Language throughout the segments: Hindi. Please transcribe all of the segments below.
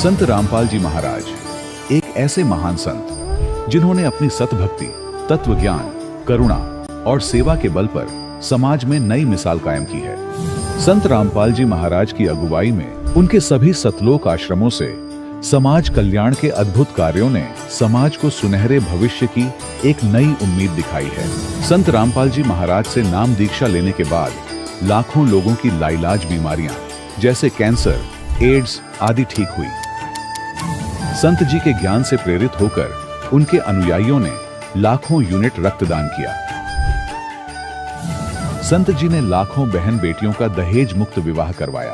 संत रामपाल जी महाराज एक ऐसे महान संत जिन्होंने अपनी सतभक्ति, तत्व ज्ञान, करुणा और सेवा के बल पर समाज में नई मिसाल कायम की है। संत रामपाल जी महाराज की अगुवाई में उनके सभी सतलोक आश्रमों से समाज कल्याण के अद्भुत कार्यों ने समाज को सुनहरे भविष्य की एक नई उम्मीद दिखाई है। संत रामपाल जी महाराज से नाम दीक्षा लेने के बाद लाखों लोगों की लाइलाज बीमारियां जैसे कैंसर, एड्स आदि ठीक हुई। संत जी के ज्ञान से प्रेरित होकर उनके अनुयायियों ने लाखों यूनिट रक्तदान किया। संत जी ने लाखों बहन बेटियों का दहेज मुक्त विवाह करवाया।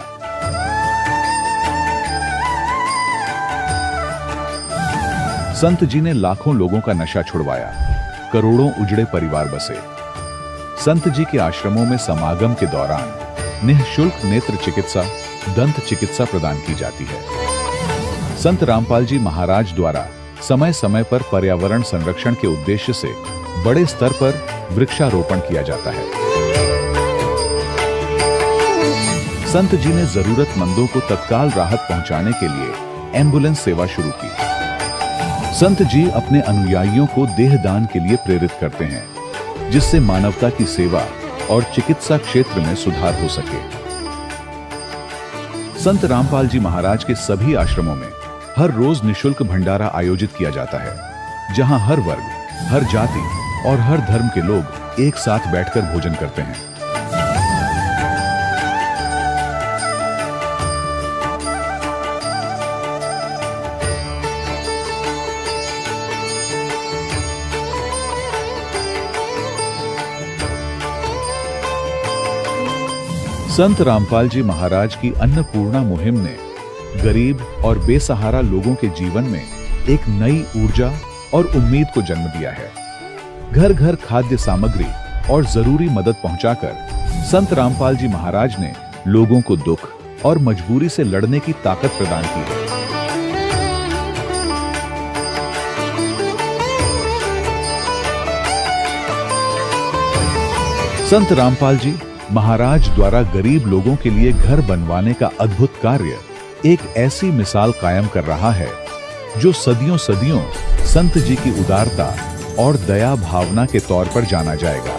संत जी ने लाखों लोगों का नशा छुड़वाया, करोड़ों उजड़े परिवार बसे। संत जी के आश्रमों में समागम के दौरान निःशुल्क नेत्र चिकित्सा, दंत चिकित्सा प्रदान की जाती है। संत रामपाल जी महाराज द्वारा समय समय पर पर्यावरण संरक्षण के उद्देश्य से बड़े स्तर पर वृक्षारोपण किया जाता है। संत जी ने जरूरतमंदों को तत्काल राहत पहुंचाने के लिए एम्बुलेंस सेवा शुरू की। संत जी अपने अनुयायियों को देहदान के लिए प्रेरित करते हैं, जिससे मानवता की सेवा और चिकित्सा क्षेत्र में सुधार हो सके। संत रामपाल जी महाराज के सभी आश्रमों में हर रोज निःशुल्क भंडारा आयोजित किया जाता है, जहां हर वर्ग, हर जाति और हर धर्म के लोग एक साथ बैठकर भोजन करते हैं। संत रामपाल जी महाराज की अन्नपूर्णा मुहिम ने गरीब और बेसहारा लोगों के जीवन में एक नई ऊर्जा और उम्मीद को जन्म दिया है। घर घर खाद्य सामग्री और जरूरी मदद पहुंचाकर संत रामपाल जी महाराज ने लोगों को दुख और मजबूरी से लड़ने की ताकत प्रदान की है। संत रामपाल जी महाराज द्वारा गरीब लोगों के लिए घर बनवाने का अद्भुत कार्य एक ऐसी मिसाल कायम कर रहा है जो सदियों सदियों संत जी की उदारता और दया भावना के तौर पर जाना जाएगा।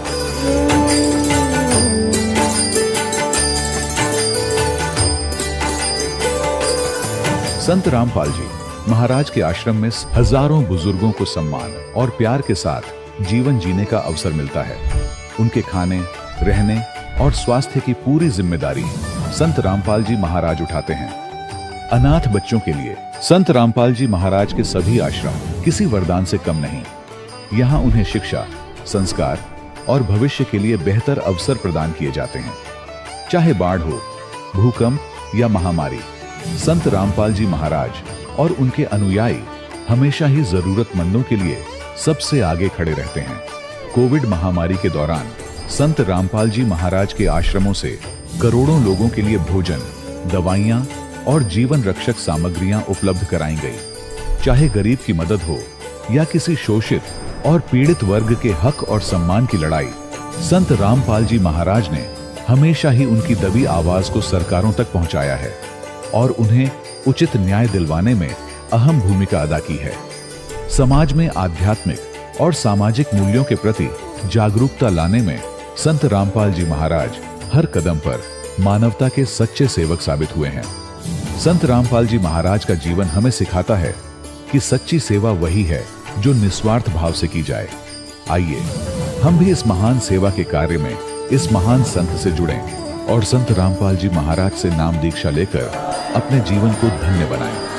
संत रामपाल जी महाराज के आश्रम में हजारों बुजुर्गों को सम्मान और प्यार के साथ जीवन जीने का अवसर मिलता है। उनके खाने, रहने और स्वास्थ्य की पूरी जिम्मेदारी संत रामपाल जी महाराज उठाते हैं। अनाथ बच्चों के लिए संत रामपाल जी महाराज के सभी आश्रम किसी वरदान से कम नहीं। यहाँ उन्हें शिक्षा, संस्कार और भविष्य के लिए बेहतर अवसर प्रदान किए जाते हैं। चाहे बाढ़ हो, भूकंप या महामारी, संत रामपाल जी महाराज और उनके अनुयायी हमेशा ही जरूरतमंदों के लिए सबसे आगे खड़े रहते हैं। कोविड महामारी के दौरान संत रामपाल जी महाराज के आश्रमों से करोड़ों लोगों के लिए भोजन, दवाइयां और जीवन रक्षक सामग्रियां उपलब्ध कराई गई। चाहे गरीब की मदद हो या किसी शोषित और पीड़ित वर्ग के हक और सम्मान की लड़ाई, संत रामपाल जी महाराज ने हमेशा ही उनकी दबी आवाज को सरकारों तक पहुंचाया है और उन्हें उचित न्याय दिलवाने में अहम भूमिका अदा की है। समाज में आध्यात्मिक और सामाजिक मूल्यों के प्रति जागरूकता लाने में संत रामपाल जी महाराज हर कदम पर मानवता के सच्चे सेवक साबित हुए हैं। संत रामपाल जी महाराज का जीवन हमें सिखाता है कि सच्ची सेवा वही है जो निस्वार्थ भाव से की जाए। आइए हम भी इस महान सेवा के कार्य में इस महान संत से जुड़ें और संत रामपाल जी महाराज से नाम दीक्षा लेकर अपने जीवन को धन्य बनाएं।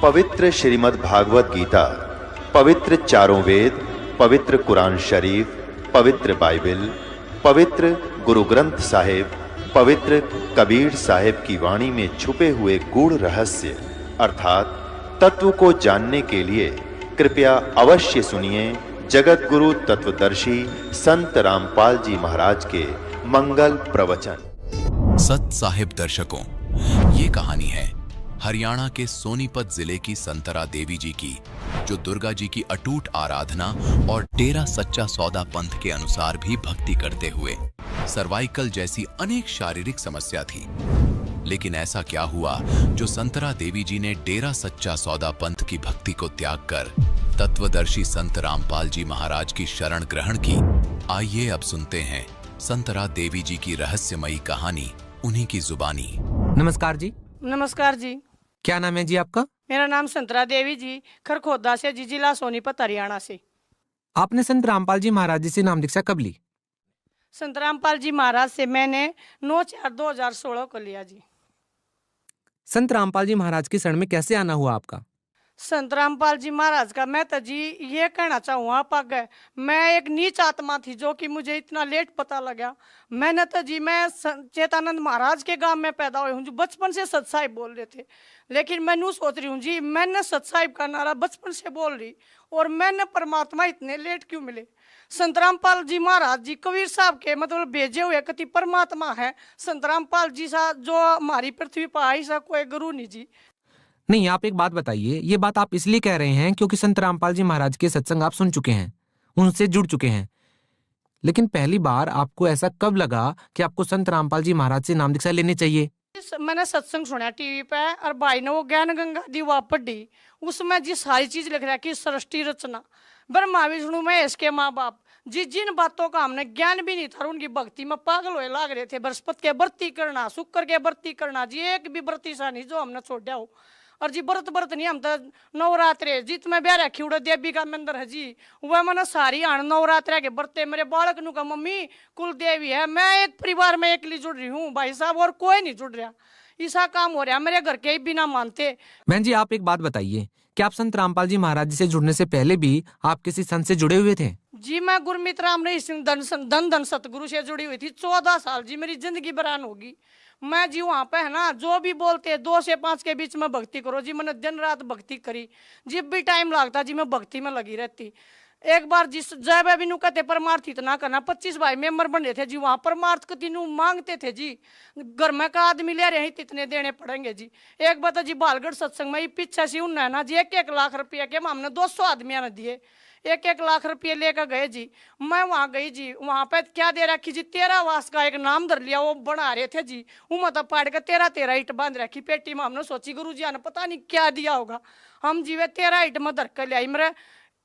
पवित्र श्रीमद् भागवत गीता, पवित्र चारों वेद, पवित्र कुरान शरीफ, पवित्र बाइबल, पवित्र गुरु ग्रंथ साहिब, पवित्र कबीर साहिब की वाणी में छुपे हुए गूढ़ रहस्य अर्थात तत्व को जानने के लिए कृपया अवश्य सुनिए जगत गुरु तत्वदर्शी संत रामपाल जी महाराज के मंगल प्रवचन। सत साहिब दर्शकों, ये कहानी है हरियाणा के सोनीपत जिले की संतरा देवी जी की, जो दुर्गा जी की अटूट आराधना और डेरा सच्चा सौदा पंथ के अनुसार भी भक्ति करते हुए सर्वाइकल जैसी अनेक शारीरिक समस्या थी। लेकिन ऐसा क्या हुआ जो संतरा देवी जी ने डेरा सच्चा सौदा पंथ की भक्ति को त्याग कर तत्वदर्शी संत रामपाल जी महाराज की शरण ग्रहण की? आइए अब सुनते हैं संतरा देवी जी की रहस्यमयी कहानी उन्हीं की जुबानी। नमस्कार जी। नमस्कार जी। क्या नाम है जी आपका? मेरा नाम संतरा देवी जी, खरखोदा से जी, जिला सोनीपत, हरियाणा से। आपने संत रामपाल जी महाराज जी से नाम दीक्षा कब ली? संत रामपाल जी महाराज से मैंने 9/4/2016 को लिया जी। संत रामपाल जी महाराज की शरण में कैसे आना हुआ आपका? संत रामपाल जी महाराज का मैं तो जी ये कहना चाहूँगा पग मैं एक नीच आत्मा थी जो कि मुझे इतना लेट पता लगा। मैंने तो जी मैं चेतानंद महाराज के गांव में पैदा हुई हूँ जो बचपन से सत साहिब बोल रहे थे, लेकिन मैं यूँ सोच रही हूँ जी मैंने सत साहिब का नारा बचपन से बोल रही और मैंने परमात्मा इतने लेट क्यों मिले? संत रामपाल जी महाराज जी कबीर साहब के मतलब भेजे हुए कति परमात्मा है। संत रामपाल जी सा जो हमारी पृथ्वी पर आई सा कोई गुरु नहीं जी। नहीं, आप एक बात बताइए, ये बात आप इसलिए कह रहे हैं क्योंकि संत रामपाल जी महाराज के सत्संग आप सुन चुके हैं, उनसे जुड़ चुके हैं। लेकिन पहली बार आपको ऐसा कब लगा कि आपको संत रामपाल जी महाराज से नाम दीक्षा लेनी चाहिए? मैंने सत्संग सुना टीवी पे और भाई ने वो ज्ञान गंगा दी हुआ पढ़ी, उसमें जी सारी चीज लिख रहा है कि सृष्टि रचना, ब्रह्मा विष्णु महेश के माँ बाप जी, जिन बातों का हमने ज्ञान भी नहीं था और उनकी भक्ति में पागल हुए लाग रहे थे। बृहस्पति के व्रती करना, शुक्र के व्रती करना जी, एक भी व्रती सा नहीं जो हमने छोड़ा हो। और जी व्रत नहीं, हम तो नवरात्रे जित में ब्याह रखी उड़ा देवी का मंदिर है जी, वह मैंने सारी आन नवरात्रे के व्रते मेरे बालक नु का मम्मी कुल देवी है। मैं एक परिवार में अकेली जुड़ रही हूँ भाई साहब, और कोई नहीं जुड़ रहा। ऐसा काम हो रहा मेरे घर के ही बिना मानते। बहन जी, आप एक बात बताइए, क्या आप संत रामपाल जी महाराज जी से जुड़ने से पहले भी आप किसी संत से जुड़े हुए थे? जी मैं गुरमीत राम रही सिंह धन सतगुरु से जुड़ी हुई थी। 14 साल जी मेरी जिंदगी बरान होगी। मैं जी वहाँ पे है ना जो भी बोलते 2 से 5 के बीच में भक्ति करो जी, मैंने दिन रात भक्ति करी। जब भी टाइम लगता जी मैं भक्ति में लगी रहती। एक बार जिस जय भाई नु कहते परमार्थ इतना करना, 25 भाई मेंबर बन रहे थे जी, वहाँ परमार्थ कति मांगते थे जी, घर में का आदमी ले रहे हैं इतने देने पड़ेंगे जी। एक बात जी बालगढ़ सत्संग में पीछे से उन्ना है ना जी 1-1 लाख रुपया के हमने 200 आदमियों ने दिए, 1-1 लाख रुपये लेकर गए जी। मैं वहाँ गई जी, वहाँ पे क्या दे रखी जी 13 वास का एक नाम धर लिया, वो बना रहे थे जी। वो मतलब पाड़ के 13 ईट बांध रखी पेटी में। हमने सोची गुरु जी ने पता नहीं क्या दिया होगा। हम जी वे 13 ईट में धर कर ले आई। मेरे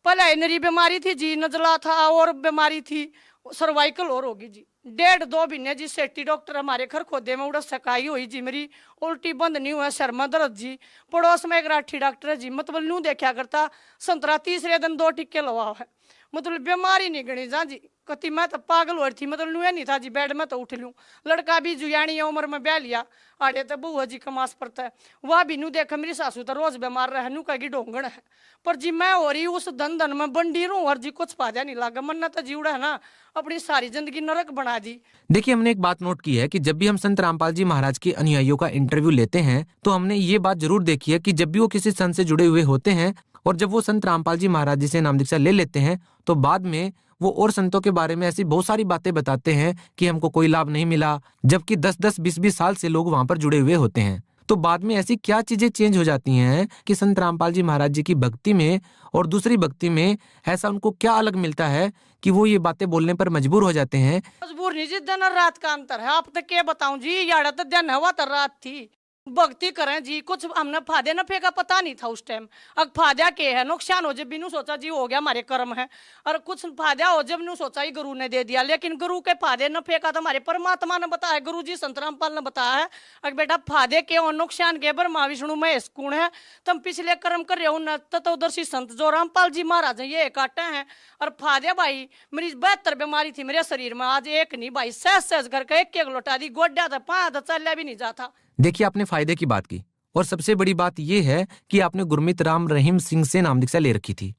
पहले नरी बीमारी थी जी, नजला था और बीमारी थी सर्वाइकल और होगी जी। 1.5-2 महीने जी सेठी डॉक्टर हमारे घर खोदे में उड़ा सकाई हुई जी, मेरी उल्टी बंद नहीं हुआ, सर में दर्द जी। पड़ोस में एक राठी डॉक्टर है जी, मतलब न्यू देखा करता। संतरा तीसरे दिन 2 टिक्के लवा है, मतलब बीमारी नहीं गणी जा जी। कति मैं तो पागल हो रही थी, मतलब नुए नहीं था जी, बेड में तो उठ लूँ। लड़का भी जुयानी उम्र में ब्याह लिया, आड़े तो बहुआ जी कमास पड़ता है। वह भी नू देखा मेरी सासू तो रोज बीमार रहे, नू कहेगी ढोंगण है। पर जी मैं हो रही उस धन में बंडी रू और जी कुछ फायदा नहीं लगा। मन तो जीवड़ा है ना अपनी सारी जिंदगी नरक बना दी। देखिए, हमने एक बात नोट की है कि जब भी हम संत रामपाल जी महाराज के अनुयायियों का इंटरव्यू लेते हैं तो हमने ये बात जरूर देखी है कि जब भी वो किसी संत से जुड़े हुए होते हैं और जब वो संत रामपाल जी महाराज जी से नाम दीक्षा ले लेते हैं तो बाद में वो और संतों के बारे में ऐसी बहुत सारी बातें बताते हैं कि हमको कोई लाभ नहीं मिला, जबकि 10-10, 20-20 साल से लोग वहां पर जुड़े हुए होते हैं। तो बाद में ऐसी क्या चीजें चेंज हो जाती हैं कि संत रामपाल जी महाराज जी की भक्ति में और दूसरी भक्ति में ऐसा उनको क्या अलग मिलता है कि वो ये बातें बोलने पर मजबूर हो जाते हैं? मजबूर नहीं जी, दिन और रात का अंतर है। आप तक क्या बताऊं जी, यार तो दिन हवा तो रात थी। भक्ति करें जी, कुछ हमने फायदे नफे का पता नहीं था उस टाइम। अब फायदा के है, नुकसान हो जब बिनू सोचा जी हो गया हमारे कर्म है, और कुछ फायदा हो जब नू सोचा ही गुरु ने दे दिया। लेकिन गुरु के फायदे नफे का तो हमारे परमात्मा ने बताया, गुरु जी संत रामपाल ने बताया है। अगर बेटा फायदे के और नुकसान के ब्रह्मा विष्णु महेश गुण है, तुम पिछले कर्म कर रहे हो न तत्वदर्शी संत जो रामपाल जी महाराज है ये काटे हैं। और फायदे भाई मेरी 72 बीमारी थी मेरे शरीर में, आज एक नहीं भाई, सहज सहज करके एक लौटा दी, गोड्या था 5 चल्या भी नहीं जाता। देखिए, आपने फायदे की बात की और सबसे बड़ी बात यह है कि आपने गुरमीत राम रहीम सिंह से नाम दीक्षा ले रखी थी।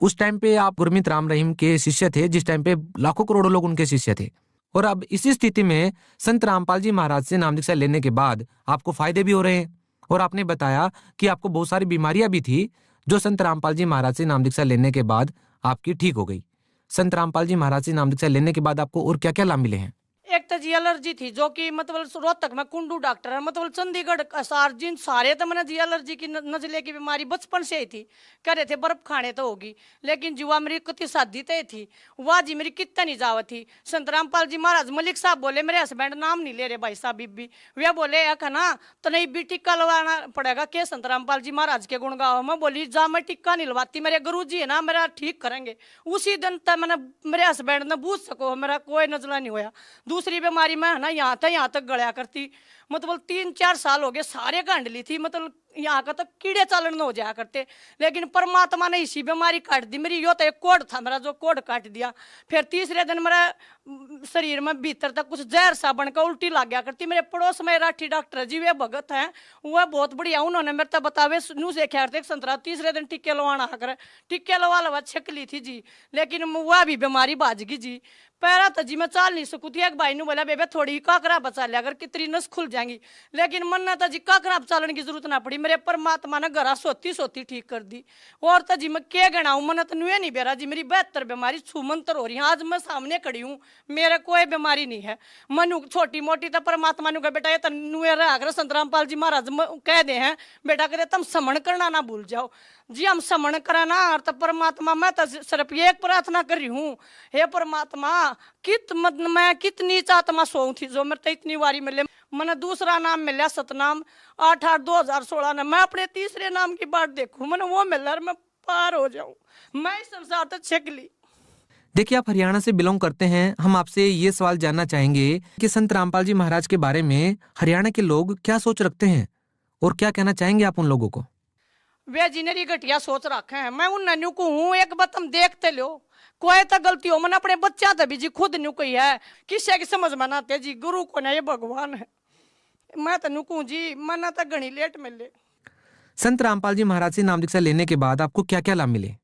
उस टाइम पे आप गुरमीत राम रहीम के शिष्य थे, जिस टाइम पे लाखों करोड़ों लोग उनके शिष्य थे। और अब इसी स्थिति में संत रामपाल जी महाराज से नाम दीक्षा लेने के बाद आपको फायदे भी हो रहे हैं। और आपने बताया कि आपको बहुत सारी बीमारियां भी थी जो संत रामपाल जी महाराज से नाम दीक्षा लेने के बाद आपकी ठीक हो गई। संत रामपाल जी महाराज से नाम दीक्षा लेने के बाद आपको और क्या क्या लाभ मिले हैं? एक तो जी एलर्जी थी, जो कि मतलब रोहतक में कुंडू डॉक्टर है, मतलब चंडीगढ़ सार्जिन सारे तो मैंने जी एलर्जी की नजले की बीमारी बचपन से ही थी, कह रहे थे बर्फ खाने तो होगी, लेकिन जुआ मेरी कति शादी तय थी, वह जी मेरी कितना नहीं जावत थी। संत रामपाल जी महाराज मलिक साहब बोले, मेरे हस्बैंड नाम नहीं ले रहे भाई साहब बीबी, वे बोले है ना तो नहीं भी टिक्का लगवाना पड़ेगा के संत रामपाल जी महाराज के गुण गाओ। मैं बोली जा मैं टिक्का नहीं लगवाती, मेरे गुरु जी है ना मेरा ठीक करेंगे। उसी दिन तक मैंने मेरे हस्बैंड ने बूझ सको मेरा कोई नजला नहीं होया। दूसरी बीमारी में है ना यहाँ तक गड़िया करती, मतलब 3-4 साल हो गए सारे कांड ली थी, मतलब यहाँ का तो कीड़े चालन न हो जाया करते, लेकिन परमात्मा ने इसी बीमारी काट दी मेरी। यो तो एक कोड था मेरा जो कोड काट दिया। फिर तीसरे दिन मेरा शरीर में भीतर तक कुछ जहर सा बनकर उल्टी लग गया करती। मेरे पड़ोस में राठी डॉक्टर जी वे भगत हैं, वह बहुत बढ़िया, उन्होंने मेरे तक बतावे नू से क्या करते संतरा तीसरे दिन टिक्के लवाना कर, टिक्के लवा छक ली थी जी, लेकिन वह भी बीमारी बाज गई जी। पैरा तो जी मैं चाल नहीं सकू थी। एक भाई ने बोला बेबे थोड़ी काकरा बचा लिया अगर कितनी नस खुल जाएंगी, लेकिन मन तो जी काकरा चालन की जरूरत ना पड़ी, मेरे परमात्मा ने घरा सोती ठीक कर दी। और तो जी मैं क्या गणाऊं, मन तो नुए नहीं बेरा जी मेरी 72 बीमारी छूमंतर हो रही है। आज मैं सामने खड़ी हूँ, मेरे कोई बीमारी नहीं है। मनु छोटी मोटी तो परमात्मा ने कहा बेटा ये तो नुए रहा संत रामपाल जी महाराज कह दे हैं बेटा कहते तुम समण करना ना भूल जाओ जी। हम समण कराना और तो परमात्मा मैं तो सिर्फ एक प्रार्थना कर रही हूँ, हे परमात्मा मैं कितनी आत्मा सोऊं थी जो मेरे तो इतनी बारी मिले। मैंने दूसरा नाम मिला सतनाम 8/8/2016 ने, मैं अपने तीसरे नाम की बात देखूं, मैंने वो मिला मैं पार हो जाऊं, मैं इस संसार तक छक ली। देखिए आप हरियाणा से बिलोंग करते हैं, हम आपसे ये सवाल जानना चाहेंगे कि संत रामपाल जी महाराज के बारे में हरियाणा के लोग क्या सोच रखते हैं और क्या कहना चाहेंगे आप उन लोगों को? वे जिनेरी घटिया सोच रखे हैं, मैं उन नन्यू को हूँ एक बात तुम देखते लो, कोई तो गलती हो मैंने अपने बच्चा तो भी जी खुद न्यू कोई है किसी की समझ में आते जी, गुरु को नहीं भगवान है। मैं तो नुकू जी मना तो घनी लेट मिले। संत रामपाल जी महाराज से नाम दीक्षा लेने के बाद आपको क्या क्या लाभ मिले?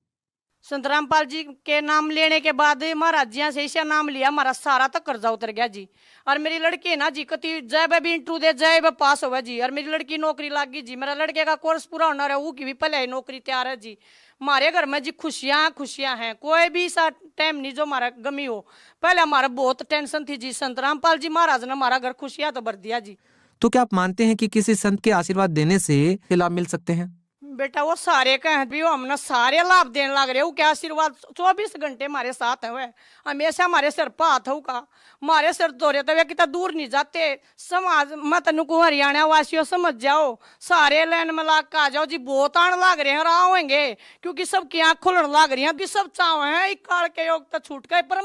संत रामपाल जी के नाम लेने के बाद महाराज जी से इसे नाम लिया, हमारा सारा तक कर्जा उतर गया जी। और मेरी लड़की है ना जी कति जय भी इंटरव्यू दे जय भी पास हुआ जी, और मेरी लड़की नौकरी लग गई जी। मेरा लड़के का कोर्स पूरा होना रहा, वो की भी पहले ही नौकरी तैयार है जी। हमारे घर में जी खुशियां हैं, कोई भी सा टाइम नहीं जो हमारा गमी हो। पहले हमारा बहुत टेंशन थी जी, संत रामपाल जी महाराज ने हमारा घर खुशियां तो भर दिया जी। तो क्या आप मानते हैं कि किसी संत के आशीर्वाद देने से लाभ मिल सकते हैं? बेटा वो सारे कहें भी हमने सारे लाभ देने लग रहे हो, क्या आशीर्वाद 24 घंटे हमारे साथ है, वे हमेशा हमारे सिर पर हाथ होगा, हमारे सिर दौरे तो वे कितना दूर नहीं जाते। समाज मत नुको हरियाणा वासियों समझ जाओ, सारे लाइन में लाग का आ जाओ जी, बहुत आने लग रहे हैं होंगे क्योंकि सबकी आँख खुलने लग रही है। अभी सब चाव है एक काल के योग तो छूट गए, पर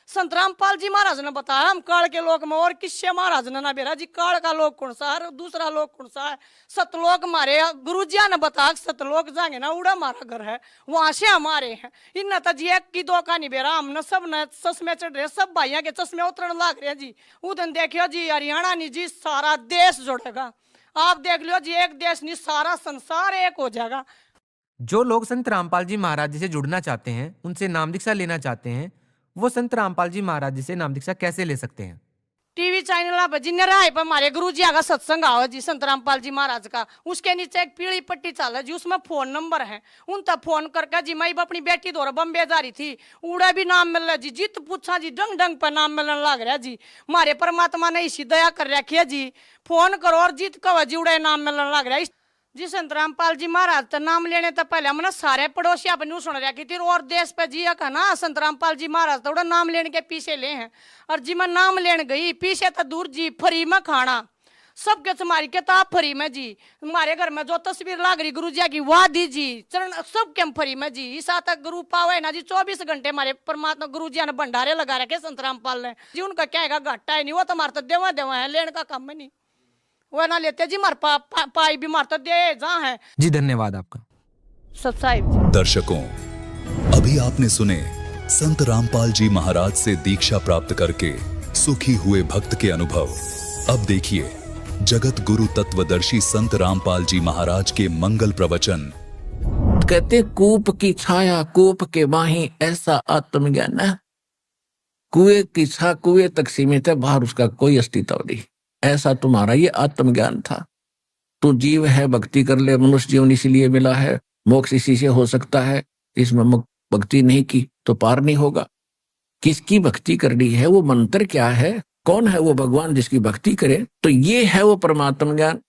संत रामपाल जी महाराज ने बताया हम काल के लोक में, और किससे महाराज ने ना बेरा जी काल का लोक कौन सा है, दूसरा लोक कौन सा है। सतलोक हमारे गुरु जी ने बताया सतलोक जाएंगे ना उड़ा हमारा घर है, वहां से हमारे हैं। इन तो जी एक की दो का नहीं बेरा, हमने सब ने चश्मे चढ़ रहे, सब भाइयों के चश्मे उतरने लग रहे हैं जी। उधर देखियो जी हरियाणा नहीं जी सारा देश जुड़ेगा, आप देख लो जी एक देश नहीं सारा संसार एक हो जाएगा। जो लोग संत रामपाल जी महाराज जी से जुड़ना चाहते हैं, उनसे नाम दीक्षा लेना चाहते हैं, वो संत रामपाल जी महाराज जी से नाम दीक्षा कैसे ले सकते हैं? टीवी चैनल पर जिन्हें राय पर हमारे गुरु जी का सत्संग आओ जी संत रामपाल जी महाराज का, उसके नीचे एक पीली पट्टी चाल है जी, उसमें फोन नंबर है, उन तक फोन करके जी मैं अपनी बेटी दौरा बम्बे जा रही थी, उड़ा भी नाम मिल रहा जी, जित पूछा जी डंग डंग पर नाम मिलने लग रहा जी। हमारे परमात्मा ने इसी दया कर रखी है जी, फोन करो और जीत कहो जी उड़ा नाम मिलने लग रहा है जी। संत रामपाल जी महाराज तो नाम लेने तो पहले हमने सारे पड़ोसी अपनी सुन रखी थी, और देश पे जी का ना संत रामपाल जी महाराज तो नाम लेने के पीछे ले हैं, और जी मैं नाम लेने गई पीछे तो दूर जी फ्री में खाना सबके तुम्हारी किताब फ्री में जी। हमारे घर में जो तस्वीर लाग रही गुरु जी की वाह दी जी, चरण सबके फ्री में जी। इस तक गुरु पावे ना जी 24 घंटे हमारे परमात्मा गुरु जी ने भंडारे लगा रखे संत रामपाल ने जी, उनका क्या है घाटा है नहीं, वो तो हमारे तो देवा है, लेने का काम है नहीं, वो ना लेते जी मार पाई भी मारता दे जहाँ है जी। धन्यवाद आपका सत्साहिब जी। दर्शकों, अभी आपने सुने संत रामपाल जी महाराज से दीक्षा प्राप्त करके सुखी हुए भक्त के अनुभव। अब देखिए जगत गुरु तत्वदर्शी संत रामपाल जी महाराज के मंगल प्रवचन। कहते कूप की छाया कूप के बाही, ऐसा आत्मज्ञान है। कुएं की छा कुएं तक सीमित है, बाहर उसका कोई अस्तित्व नहीं। ऐसा तुम्हारा ये आत्मज्ञान था। तू जीव है, भक्ति कर ले, मनुष्य जीवन इसीलिए मिला है, मोक्ष इसी से हो सकता है। इसमें भक्ति नहीं की तो पार नहीं होगा। किसकी भक्ति करनी है, वो मंत्र क्या है, कौन है वो भगवान जिसकी भक्ति करे, तो ये है वो परमात्म ज्ञान।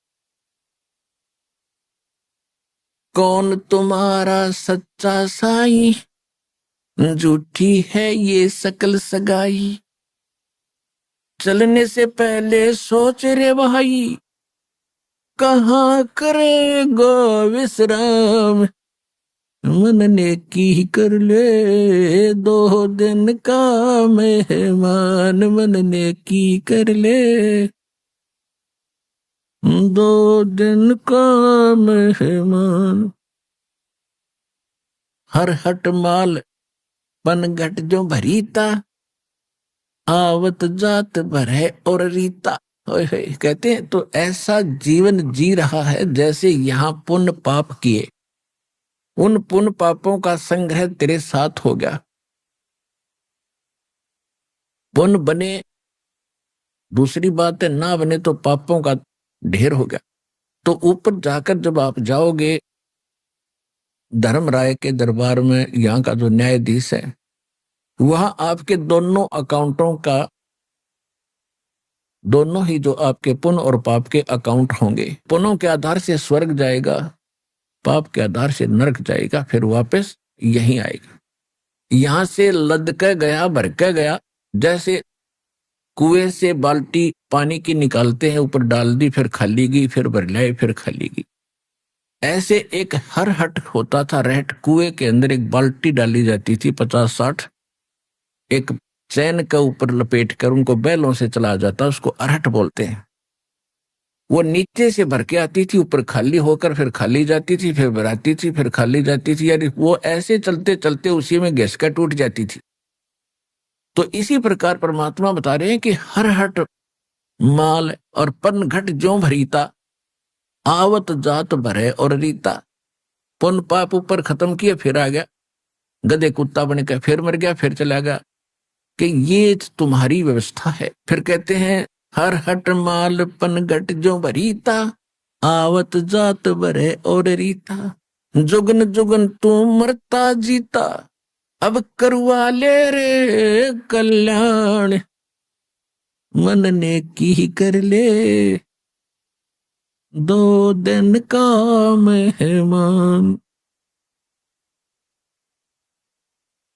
कौन तुम्हारा सच्चा साई, झूठी है ये सकल सगाई। चलने से पहले सोच रे भाई, कहाँ करेगा विश्राम। मन ने की कर ले 2 दिन का मेहमान, मन ने की कर ले 2 दिन का मेहमान। हर हट माल पनघट जो भरीता, आवत जात भरे और रीता। कहते हैं तो ऐसा जीवन जी रहा है जैसे यहाँ पुण्य पाप किए, उन पुण्य पापों का संग्रह तेरे साथ हो गया। पुण्य बने, दूसरी बात है ना बने तो पापों का ढेर हो गया। तो ऊपर जाकर जब आप जाओगे धर्मराय के दरबार में, यहाँ का जो न्यायाधीश है, वहां आपके दोनों अकाउंटों का, दोनों ही जो आपके पुण्य और पाप के अकाउंट होंगे, पुण्यों के आधार से स्वर्ग जाएगा, पाप के आधार से नरक जाएगा, फिर वापस यहीं आएगा। यहां से लद के गया, भर के गया, जैसे कुएं से बाल्टी पानी की निकालते हैं, ऊपर डाल दी, फिर खाली गई, फिर भर लाई, फिर खाली गई। ऐसे एक हर हट होता था रहट। कुएं के अंदर एक बाल्टी डाली जाती थी, 50-60, एक चैन के ऊपर लपेट कर उनको बैलों से चला जाता, उसको अरहट बोलते हैं। वो नीचे से भर के आती थी, ऊपर खाली होकर फिर खाली जाती थी, फिर भराती थी, फिर खाली जाती थी। यानी वो ऐसे चलते चलते उसी में गैस का टूट जाती थी। तो इसी प्रकार परमात्मा बता रहे हैं कि हर हट माल और पनघट जो भरीता, आवत जात भरे और रीता। पुण्य पाप ऊपर खत्म किया, फिर आ गया गधे कुत्ता बन के, फिर मर गया, फिर चला गया। कि ये तुम्हारी व्यवस्था है। फिर कहते हैं हर हट माल पनघट जो भरीता, आवत जात भरे और रीता। जुगन जुगन तू मरता जीता, अब करवा ले रे कल्याण। मन ने की कर ले 2 दिन का मेहमान।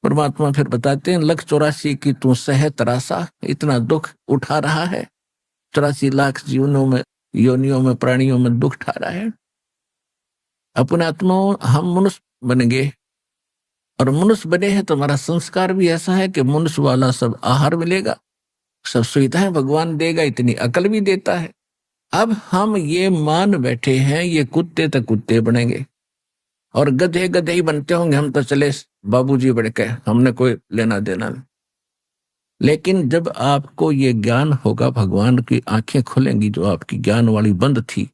परमात्मा फिर बताते हैं 184 की तू सह तरासा, इतना दुख उठा रहा है, 84 लाख जीवनों में, योनियों में, प्राणियों में दुख उठा रहा है। अपने आत्माओं हम मनुष्य बन गए, और मनुष्य बने हैं तो हमारा संस्कार भी ऐसा है कि मनुष्य वाला सब आहार मिलेगा, सब सुविधाएं भगवान देगा, इतनी अकल भी देता है। अब हम ये मान बैठे हैं ये कुत्ते तक कुत्ते बनेंगे और गधे गधे ही बनते होंगे, हम तो चले बाबूजी बढ़ के, हमने कोई लेना देना नहीं। लेकिन जब आपको ये ज्ञान होगा, भगवान की आंखें खुलेंगी जो आपकी ज्ञान वाली बंद थी,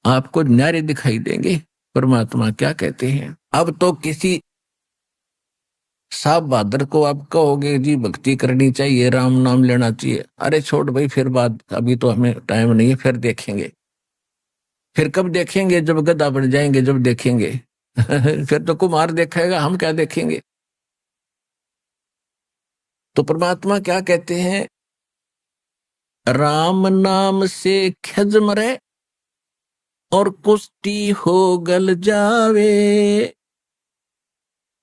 आपको न्यारे दिखाई देंगे। परमात्मा क्या कहते हैं, अब तो किसी साहब बहादुर को आप कहोगे जी भक्ति करनी चाहिए, राम नाम लेना चाहिए, अरे छोड़ भाई फिर बात, अभी तो हमें टाइम नहीं है, फिर देखेंगे। फिर कब देखेंगे, जब गधा बन जाएंगे, जब देखेंगे। फिर तो कुमार देखेगा, हम क्या देखेंगे। तो परमात्मा क्या कहते हैं, राम नाम से खज मरे और कुष्टी हो गल जावे।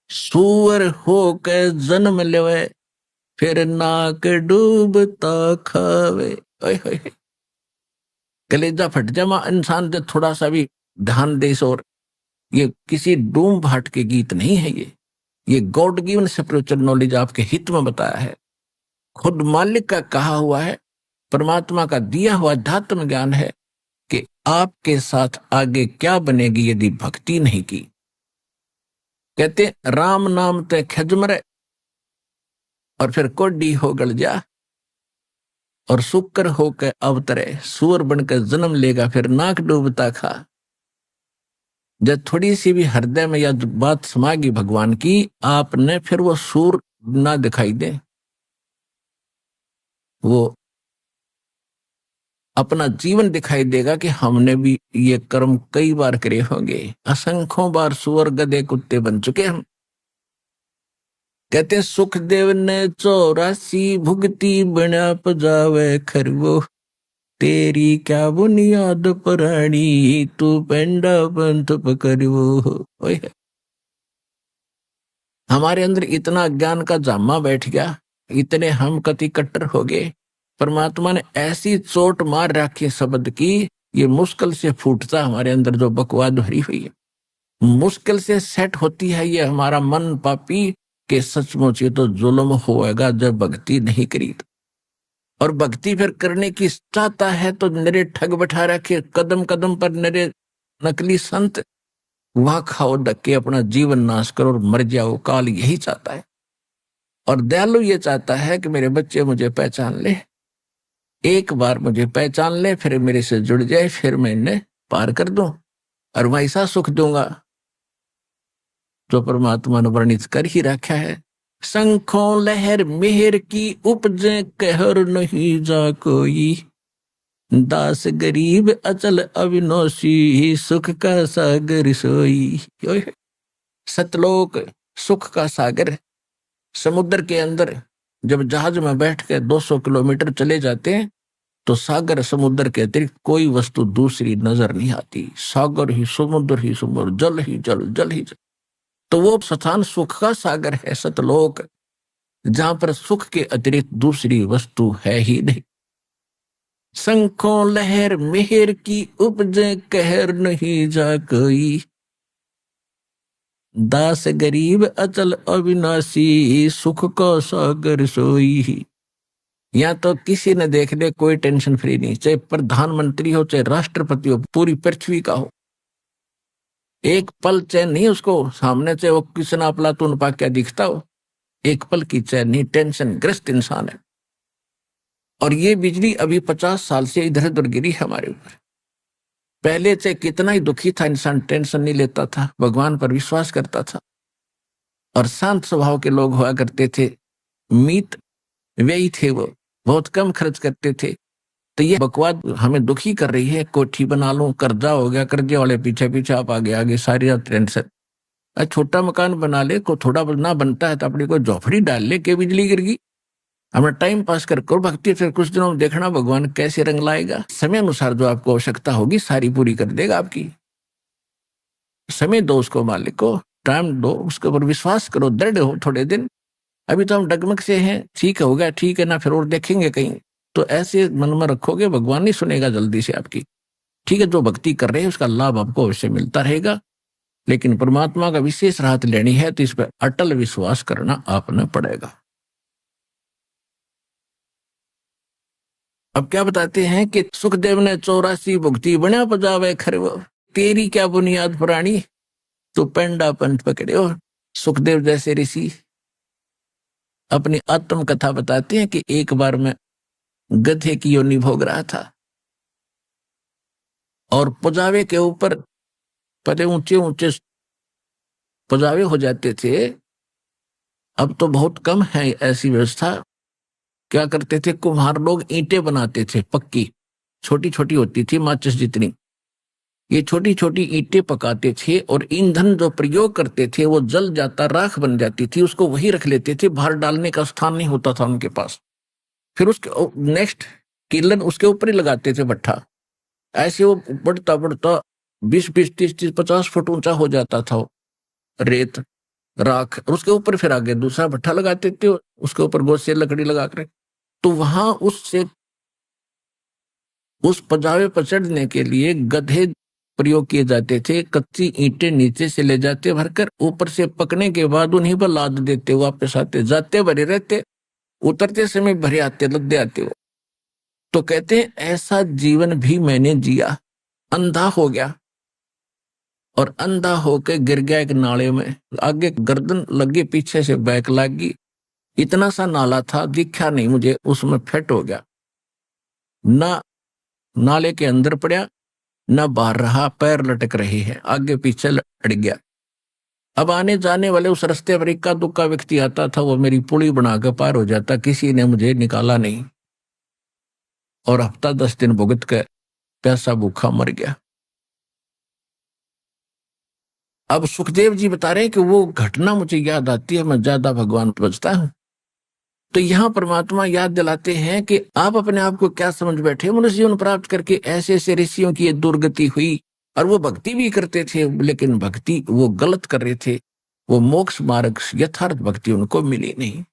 सूअर होकर जन्म लेवे, फिर नाक डूबता खावे। कलेजा फट जामा इंसान जब थोड़ा सा भी ध्यान दे। और ये किसी डूम भाट के गीत नहीं है, ये गॉड गिवन स्पिरिचुअल नॉलेज आपके हित में बताया है, खुद मालिक का कहा हुआ है, परमात्मा का दिया हुआ अध्यात्म ज्ञान है कि आपके साथ आगे क्या बनेगी यदि भक्ति नहीं की। कहते राम नाम ते खजमरे और फिर कोडी हो गल जा। और शुक्र होकर अवतरे, सूअर बनकर जन्म लेगा, फिर नाक डूबता खा। जब थोड़ी सी भी हृदय में यह बात समागी भगवान की, आपने फिर वो सूर ना दिखाई दे, वो अपना जीवन दिखाई देगा कि हमने भी ये कर्म कई बार करे होंगे। असंख्यों बार सूअर गधे कुत्ते बन चुके हम। कहते सुखदेव ने 84 भुगती बना पजावे खरवो, तेरी क्या बुनियाद पुरानी, तू पेंडा पंथ पकड़वो। हमारे अंदर इतना ज्ञान का जामा बैठ गया, इतने हम कति कट्टर हो गए, परमात्मा ने ऐसी चोट मार रखी शब्द की, ये मुश्किल से फूटता हमारे अंदर जो बकवाद भरी हुई है, मुश्किल से सेट होती है ये हमारा मन पापी के सचमुच ये तो जुल्म होएगा जब भक्ति नहीं करी। और भक्ति फिर करने की चाहता है तो नरे ठग बैठा रखे, कदम कदम पर नरे नकली संत, वहां खाओ धक्के, अपना जीवन नाश करो और मर जाओ। काल यही चाहता है। और दयालु ये चाहता है कि मेरे बच्चे मुझे पहचान ले, एक बार मुझे पहचान ले, फिर मेरे से जुड़ जाए, फिर मैं इन्हें पार कर दूं और वैसा सुख दूंगा जो परमात्मा ने वर्णित कर ही रखा है। शंखों लहर मेहर की उपजे, कहर नहीं जा कोई, दास गरीब अचल अविनाशी, सुख का सागर सोई। सतलोक सुख का सागर। समुद्र के अंदर जब जहाज में बैठ के 200 किलोमीटर चले जाते हैं तो सागर समुद्र के अतिरिक्त कोई वस्तु दूसरी नजर नहीं आती। सागर ही समुद्र ही समुद्र, जल ही जल, जल ही जल। तो वो स्थान सुख का सागर है, सतलोक, जहां पर सुख के अतिरिक्त दूसरी वस्तु है ही नहीं। शंखों लहर मेहर की उपजे, कहर नहीं जा कोई, दास गरीब अचल अविनाशी, सुख का सागर सोई। या तो किसी ने देख ले, कोई टेंशन फ्री नहीं, चाहे प्रधानमंत्री हो चाहे राष्ट्रपति हो, पूरी पृथ्वी का हो, एक पल चैन नहीं उसको, सामने से वो किसना प्लातून पा क्या दिखता हो, एक पल की चैन नहीं, टेंशन ग्रस्त इंसान है। और ये बिजली अभी 50 साल से इधर उधर गिरी हमारे ऊपर। पहले से कितना ही दुखी था इंसान, टेंशन नहीं लेता था, भगवान पर विश्वास करता था और शांत स्वभाव के लोग हुआ करते थे। मीत व्ययी थे, वो बहुत कम खर्च करते थे। तो ये बकवाद हमें दुखी कर रही है। कोठी बना लूं, कर्जा हो गया, कर्जे वाले पीछे पीछे आप आगे आगे, सारी रात टेंशन। छोटा मकान बना ले, को थोड़ा ना बनता है तो अपनी कोई झोपड़ी डाल ले के बिजली गिर गई। हमें टाइम पास कर करो भक्ति, फिर कुछ दिनों में देखना भगवान कैसे रंग लाएगा। समय अनुसार जो आपको आवश्यकता होगी सारी पूरी कर देगा आपकी। समय दो उसको, मालिक को टाइम दो, उसके ऊपर विश्वास करो, दृढ़ हो थोड़े दिन। अभी तो हम डगमग से हैं, ठीक होगा, ठीक है ना, फिर और देखेंगे कहीं। तो ऐसे मन में रखोगे, भगवान नहीं सुनेगा जल्दी से आपकी। ठीक है, जो भक्ति कर रहे हैं उसका लाभ आपको अवश्य मिलता रहेगा, लेकिन परमात्मा का विशेष राहत लेनी है तो इस पर अटल विश्वास करना आपने पड़ेगा। अब क्या बताते हैं कि सुखदेव ने 84 भुगती बना पजावे खरवो, तेरी क्या बुनियाद पुरानी, तो पेंडा पंथ पकड़े। और सुखदेव जैसे ऋषि अपनी आत्म कथा बताते हैं कि एक बार मैं गधे की योनि भोग रहा था और पजावे के ऊपर पहले ऊंचे ऊंचे पजावे हो जाते थे, अब तो बहुत कम है ऐसी व्यवस्था। क्या करते थे कुम्हार लोग, ईंटें बनाते थे पक्की, छोटी छोटी होती थी माचिस जितनी। ये छोटी छोटी ईंटें पकाते थे और ईंधन जो प्रयोग करते थे वो जल जाता, राख बन जाती थी, उसको वही रख लेते थे, बाहर डालने का स्थान नहीं होता था उनके पास। फिर उसके नेक्स्ट किलन उसके ऊपर ही लगाते थे भट्ठा। ऐसे वो बढ़ता बढ़ता 20-20, 30-30, 50 फुट ऊंचा हो जाता था रेत राख। उसके ऊपर फिर आगे दूसरा भट्ठा लगाते थे, उसके ऊपर गोद से लकड़ी लगा कर। तो वहां उससे उस पजावे पर चढ़ने के लिए गधे प्रयोग किए जाते थे। कच्ची ईंटें नीचे से ले जाते भरकर, ऊपर से पकने के बाद उन्हीं पर लाद देते, वापस आते, जाते भरे रहते, उतरते समय भरे आते, लद्दे आते हो। तो कहते हैं ऐसा जीवन भी मैंने जिया, अंधा हो गया और अंधा होके गिर गया एक नाले में, आगे गर्दन लगी, पीछे से बैक लग गई, इतना सा नाला था दिखा नहीं मुझे, उसमें फिट हो गया। ना नाले के अंदर पड़ा ना बाहर रहा, पैर लटक रहे हैं, आगे पीछे अड़ गया। अब आने जाने वाले उस रास्ते पर इक्का दुक्का व्यक्ति आता था, वो मेरी पुली बनाकर पार हो जाता, किसी ने मुझे निकाला नहीं और हफ्ता 10 दिन भुगत कर पैसा भूखा मर गया। अब सुखदेव जी बता रहे हैं कि वो घटना मुझे याद आती है, मैं ज्यादा भगवान बचता हूं। तो यहां परमात्मा याद दिलाते हैं कि आप अपने आप को क्या समझ बैठे, मनुष्य जीवन प्राप्त करके ऐसे ऐसे ऋषियों की दुर्गति हुई और वो भक्ति भी करते थे, लेकिन भक्ति वो गलत कर रहे थे, वो मोक्ष मार्ग यथार्थ भक्ति उनको मिली नहीं।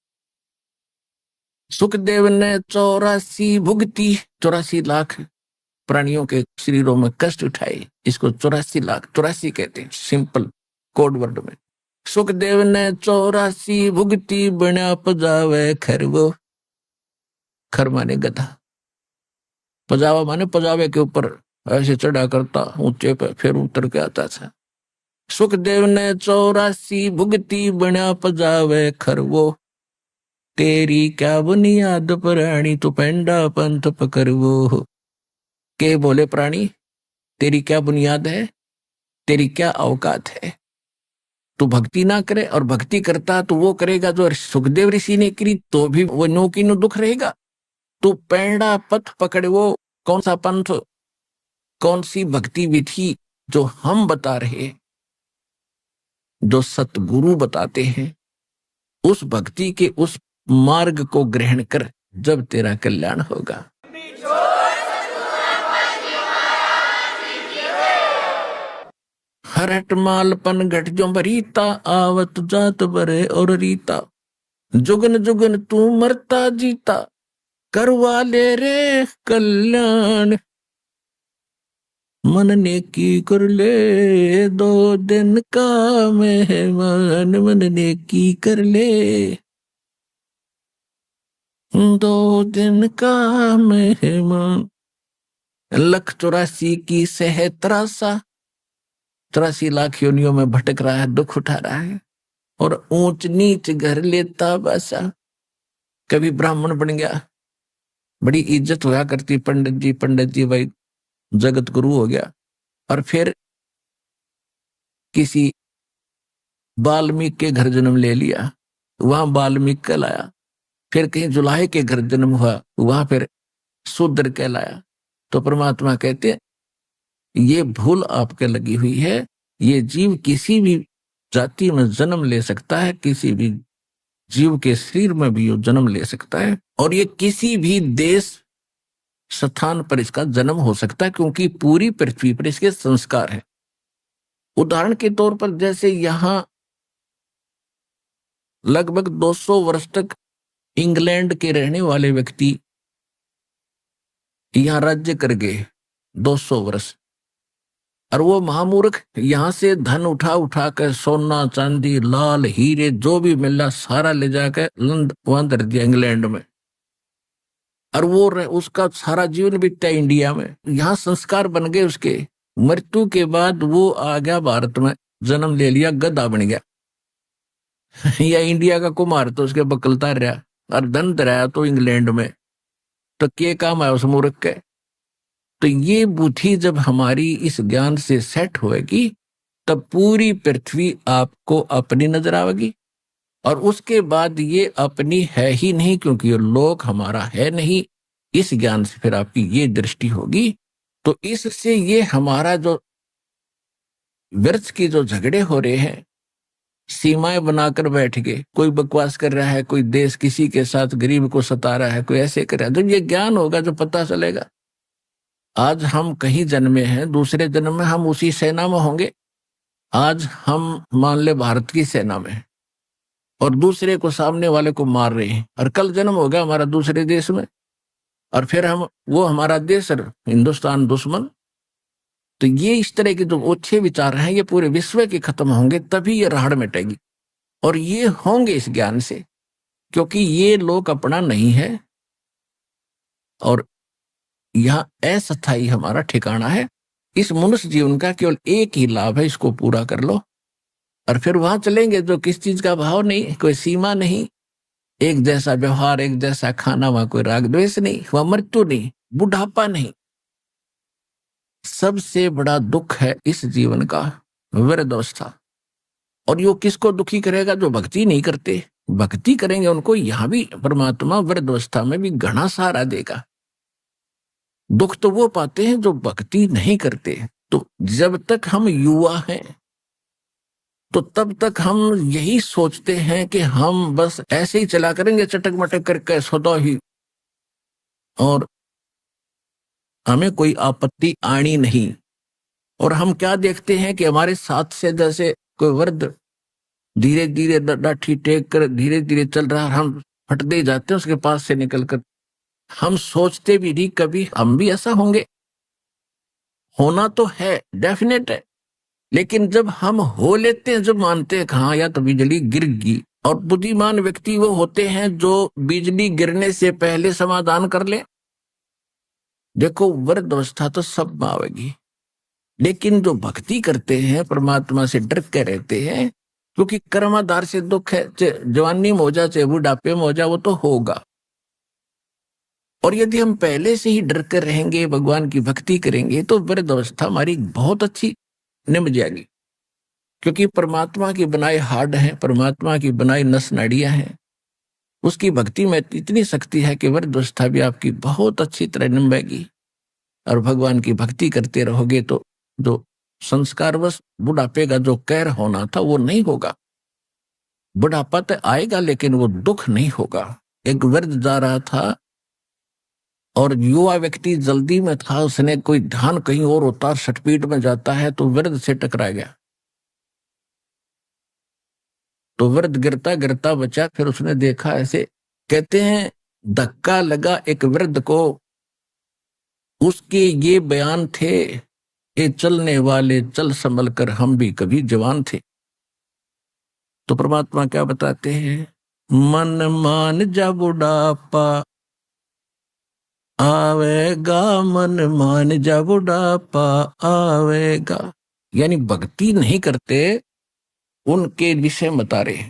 सुखदेव ने 84 भुगती, 84 लाख प्राणियों के शरीरों में कष्ट उठाए, इसको 84 लाख 84 कहते हैं सिंपल कोड वर्ड में। सुखदेव ने 84 भुगती, बना पजावे खरवो, खर माने गधा, पजावा माने पजावे के ऊपर ऐसे चढ़ा करता ऊंचे पे, फिर उतर के आता था। सुखदेव ने 84 भुगती, बना पजावे खरवो, तेरी क्या बुनियाद प्राणी, तू पेंडा पंथ पकड़वो। के बोले प्राणी, तेरी क्या बुनियाद है, तेरी क्या औकात है, तू भक्ति ना करे, और भक्ति करता तो वो करेगा जो सुखदेव ऋषि ने करी, तो भी वो नो की नो दुख रहेगा। तू पेंडा पथ पकड़े, वो कौन सा पंथ, कौन सी भक्ति विधि जो हम बता रहे, जो सतगुरु बताते हैं, उस भक्ति के उस मार्ग को ग्रहण कर, जब तेरा कल्याण होगा। हरट मालपन घट जो बरीता, आवत जात बरे और रीता, जुगन जुगन तू मरता जीता, करवा ले रे कल्याण, मन ने की कर ले 2 दिन का मेहमान, मन ने की कर ले 2 दिन का मेहमान। 184 की सहतरासा, 84 लाख योनियों में भटक रहा है, दुख उठा रहा है और ऊंच नीच घर लेता बसा। कभी ब्राह्मण बन गया, बड़ी इज्जत होया करती, पंडित जी भाई जगत गुरु हो गया, और फिर किसी वाल्मीकि के घर जन्म ले लिया, वहां वाल्मीकि कहलाया। फिर कहीं जुलाहे के घर जन्म हुआ, वहां फिर शूद्र कहलाया। तो परमात्मा कहते ये भूल आपके लगी हुई है, ये जीव किसी भी जाति में जन्म ले सकता है, किसी भी जीव के शरीर में भी जन्म ले सकता है, और ये किसी भी देश स्थान पर इसका जन्म हो सकता है, क्योंकि पूरी पृथ्वी पर इसके संस्कार है। उदाहरण के तौर पर जैसे यहां लगभग 200 वर्ष तक इंग्लैंड के रहने वाले व्यक्ति यहां राज्य कर गए 200 वर्ष, और वो महामूर्ख यहां से धन उठा उठा कर सोना चांदी लाल हीरे जो भी मिला सारा ले जाकर वहां धर दिया इंग्लैंड में, और वो उसका सारा जीवन बीतता इंडिया में। यहाँ संस्कार बन गए उसके, मृत्यु के बाद वो आ गया भारत में, जन्म ले लिया, गधा बन गया या इंडिया का कुमार तो उसके बकलता रहा, और धन धराया तो इंग्लैंड में, तो क्या काम है उस मूर्ख के। तो ये बुद्धि जब हमारी इस ज्ञान से सेट होएगी, तब पूरी पृथ्वी आपको अपनी नजर आएगी, और उसके बाद ये अपनी है ही नहीं, क्योंकि ये लोक हमारा है नहीं। इस ज्ञान से फिर आपकी ये दृष्टि होगी, तो इससे ये हमारा जो व्यर्थ की जो झगड़े हो रहे हैं, सीमाएं बनाकर बैठ गए, कोई बकवास कर रहा है, कोई देश किसी के साथ गरीब को सता रहा है, कोई ऐसे कर रहा है, जब ये ज्ञान होगा जो पता चलेगा। आज हम कहीं जन्मे हैं, दूसरे जन्म में हम उसी सेना में होंगे। आज हम मान ले भारत की सेना में और दूसरे को, सामने वाले को मार रहे हैं, और कल जन्म होगा हमारा दूसरे देश में, और फिर हम वो हमारा देश हिंदुस्तान दुश्मन। तो ये इस तरह के जो अच्छे विचार हैं ये पूरे विश्व के खत्म होंगे, तभी ये राहड़ मिटेगी, और ये होंगे इस ज्ञान से, क्योंकि ये लोक अपना नहीं है, और यहाँ अस्थायी हमारा ठिकाना है। इस मनुष्य जीवन का केवल एक ही लाभ है, इसको पूरा कर लो, और फिर वहां चलेंगे जो किस चीज का भाव नहीं, कोई सीमा नहीं, एक जैसा व्यवहार, एक जैसा खाना, वहां कोई राग द्वेष नहीं, वहां मृत्यु नहीं, बुढ़ापा नहीं। सबसे बड़ा दुख है इस जीवन का वृद्धावस्था। और यो किसको दुखी करेगा? जो भक्ति नहीं करते। भक्ति करेंगे उनको यहां भी परमात्मा वृद्धावस्था में भी घना सहारा देगा। दुख तो वो पाते हैं जो भक्ति नहीं करते। तो जब तक हम युवा हैं तो तब तक हम यही सोचते हैं कि हम बस ऐसे ही चला करेंगे चटक मटक करके सदा ही, और हमें कोई आपत्ति आनी नहीं। और हम क्या देखते हैं कि हमारे साथ से जैसे कोई वृद्ध धीरे धीरे लाठी टेक कर धीरे धीरे चल रहा है, हम हटते ही जाते हैं उसके पास से निकलकर। हम सोचते भी नहीं कभी हम भी ऐसा होंगे। होना तो है, डेफिनेट है, लेकिन जब हम हो लेते हैं, जब मानते हैं हाँ या तो बिजली गिर गई। और बुद्धिमान व्यक्ति वो होते हैं जो बिजली गिरने से पहले समाधान कर ले। देखो वृद्धावस्था तो सब में आवेगी, लेकिन जो भक्ति करते हैं परमात्मा से डर के रहते हैं, क्योंकि कर्माधार से दुख है, चाहे जवानी में हो जा चाहे बुढ़ापे में हो जा, वो तो होगा। और यदि हम पहले से ही डर कर रहेंगे, भगवान की भक्ति करेंगे, तो वृद्धावस्था हमारी बहुत अच्छी निम जाएगी। क्योंकि परमात्मा की बनाए हाड हैं, परमात्मा की बनाई नस नाड़ियां हैं, उसकी भक्ति में इतनी शक्ति है कि वृद्धावस्था भी आपकी बहुत अच्छी तरह निभाएगी। और भगवान की भक्ति करते रहोगे तो जो संस्कारवश बुढ़ापे का जो कहर होना था वो नहीं होगा। बुढ़ापा तो आएगा लेकिन वो दुख नहीं होगा। एक वृद्ध जा रहा था और युवा व्यक्ति जल्दी में था, उसने कोई ध्यान कहीं और होता, स्पीड में जाता है तो वृद्ध से टकरा गया। तो वृद्ध गिरता गिरता बचा। फिर उसने देखा ऐसे, कहते हैं धक्का लगा एक वृद्ध को, उसके ये बयान थे, ये चलने वाले चल संभल कर हम भी कभी जवान थे। तो परमात्मा क्या बताते हैं? मन मान जा बुढ़ापा आवेगा, मन मान जा बुढ़ापा आवेगा। यानी भक्ति नहीं करते उनके विषय बता रहे।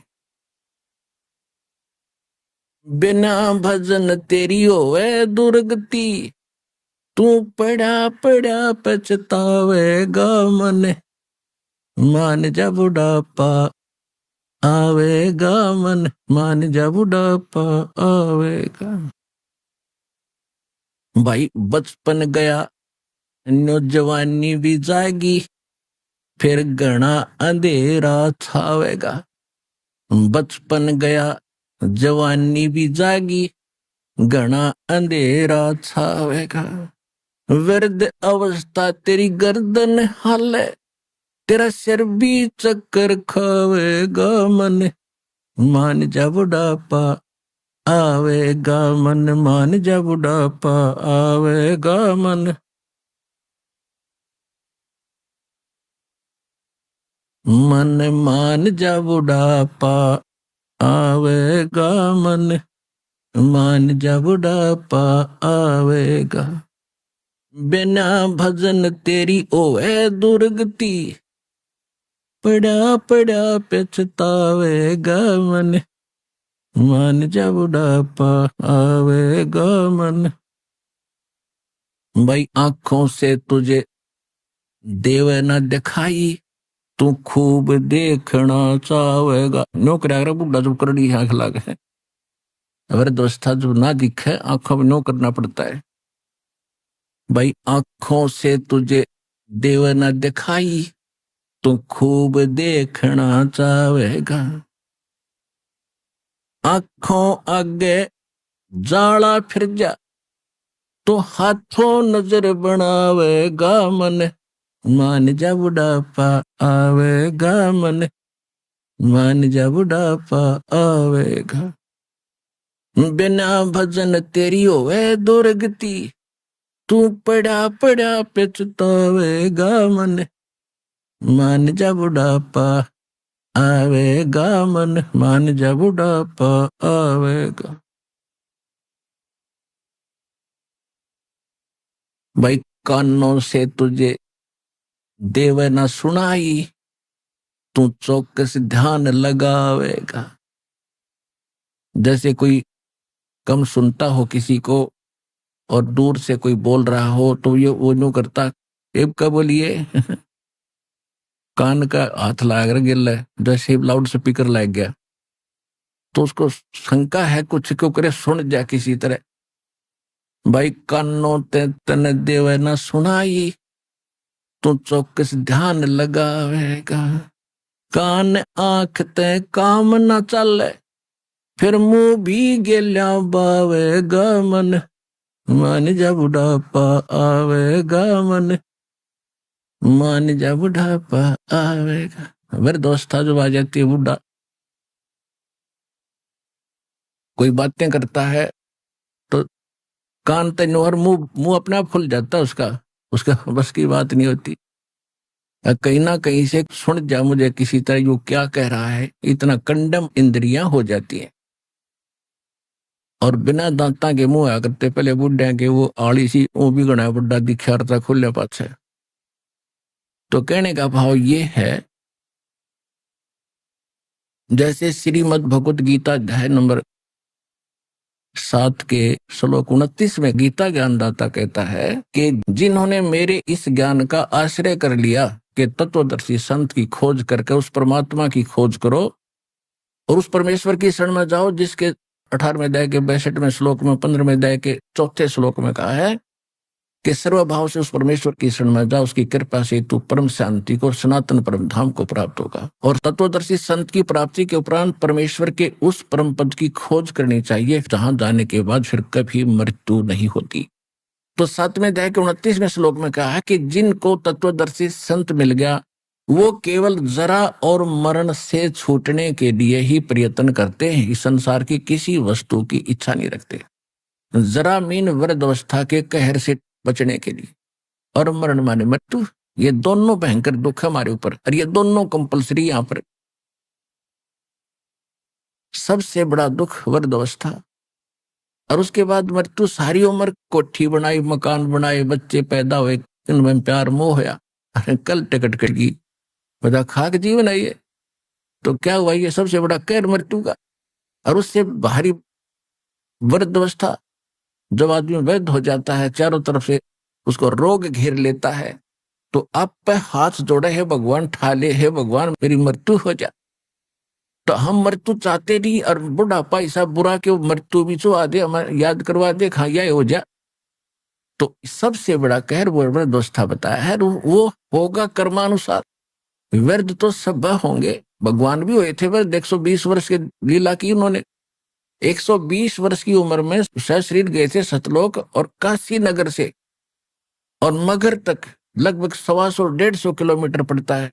बिना भजन तेरी होवे दुर्गति, तू पड़ा पड़ा पछतावेगा, मन मान जा बुढ़ापा आवेगा, मन मान जा बुढ़ापा आवेगा। भाई बचपन गया नौजवानी भी जाएगी, फिर घना अंधेरा छावेगा। बचपन गया जवानी भी जाएगी, घना अंधेरा छावेगा। वृद्ध अवस्था तेरी गर्दन हाले, तेरा सिर भी चक्कर खावेगा, मन मान जा बुढ़ापा आवेगा, मन मान जा बुढ़ापा आवेगा, मन मन मान जा बुढ़ापा आवेगा, मन मान जा बुढ़ापा आवेगा। बिना भजन तेरी ओए दुर्गति, पड़ा पड़ा पछतावेगा, मन मान जा बुढ़ापा आवेगा, मन। भाई आंखों से तुझे देव न दिखाई, तू खूब देखना चाहेगा। नौकरी अगर बुढ़ा जो करनी आंख लागे है, अगर दोस्ता जो ना दिखे आंखों में नो करना पड़ता है। भाई आंखों से तुझे देव न दिखाई, तू खूब देखना चाहेगा। आंखों आगे जाला फिर जा, तो हाथों नजर बनावेगा, मन मान जा बुढ़ापा आवेगा, मन मान जा बुढ़ापा आवेगा। बिना भजन तेरी होवे दुर्गति, तू पड़ा पड़ा पछतावेगा, मन मान जा बुढ़ापा आवेगा, मन मान जा बुढ़ापा आवेगा। भाई कानों से तुझे देव न सुनाई, तू चौकस ध्यान लगावेगा। जैसे कोई कम सुनता हो किसी को और दूर से कोई बोल रहा हो तो ये वो यूं करता, एक का बोलिए कान का हाथ लगा गिर है, जैसे लाउड स्पीकर लग गया तो उसको शंका है कुछ क्यों करे, सुन जा किसी तरह। भाई कानों ते तन देवे ना सुनाई, तू चौकस ध्यान लगावेगा। कान आंख ते काम न चले, फिर मुंह भी गेल्या बावेगा मन। मान जा बुढ़ापा आवेगा मन, मान जा बुढ़ापा आवेगा। मेरे दोस्त था जो आ जाती है बुढ़ा, कोई बातें करता है तो कान तन और मुंह अपने आप खुल जाता है उसका बस की बात नहीं होती। कहीं ना कहीं से सुन जा मुझे किसी तरह यू क्या कह रहा है, इतना कंडम इंद्रियां हो जाती हैं। और बिना दांता के मुंह आया करते पहले बुढ़े के, वो आड़ी सी वो भी गणा बुढ़ा दिखा रहा खुले पाछे। तो कहने का भाव ये है, जैसे श्रीमद् भगवत गीता अध्याय नंबर 7 के श्लोक 29 में गीता ज्ञानदाता कहता है कि जिन्होंने मेरे इस ज्ञान का आश्रय कर लिया कि तत्वदर्शी संत की खोज करके उस परमात्मा की खोज करो और उस परमेश्वर की शरण में जाओ, जिसके 18वें अध्याय के 62वें श्लोक में 15वें अध्याय के 4थे श्लोक में कहा है कि सर्वभाव से उस परमेश्वर की शरण में जाओ, उसकी कृपा से तू परम शांति को, सनातन परम धाम को प्राप्त होगा। और तत्वदर्शी संत की प्राप्ति के उपरांत परमेश्वर के उस परम पद की खोज करनी चाहिए, जहां जाने के बाद फिर कभी मृत्यु नहीं होती। तो 7वें अध्याय के 29वें श्लोक में कहा है कि जिनको तत्वदर्शी संत मिल गया वो केवल जरा और मरण से छूटने के लिए ही प्रयत्न करते हैं, इस संसार की किसी वस्तु की इच्छा नहीं रखते। जरा मीन वृद्धावस्था के कहर से बचने के लिए, और मरण माने मृत्यु, ये दोनों भयंकर दुख है हमारे ऊपर, और ये दोनों कंपलसरी। यहां पर सबसे बड़ा दुख वृद्धावस्था, और उसके बाद मृत्यु। सारी उम्र कोठी बनाई, मकान बनाए, बच्चे पैदा हुए, इनमें प्यार मोह होया, अरे कल टिकट कटगी, बता खाक जीवन है ये। तो क्या हुआ, ये सबसे बड़ा कहर मृत्यु का। और उससे बाहरी वृद्धावस्था, जब आदमी वृद्ध हो जाता है, चारों तरफ से उसको रोग घेर लेता है, तो आप पे हाथ जोड़े है भगवान, ठाले है भगवान मेरी मृत्यु हो जा। तो हम मृत्यु चाहते नहीं, और बुढ़ापा ऐसा बुरा कि मृत्यु भी चुआ दे, हमारे याद करवा दे, खाया हो जा। तो सबसे बड़ा कहर वो वृद्धावस्था बताया है, वो होगा कर्मानुसार। वृद्ध तो सब होंगे, भगवान भी हुए थे वृद्ध, 120 वर्ष के लीला की उन्होंने। 120 वर्ष की उम्र में सशरीर गए थे सतलोक, और काशी नगर से और मगर तक लगभग 125-150 किलोमीटर पड़ता है,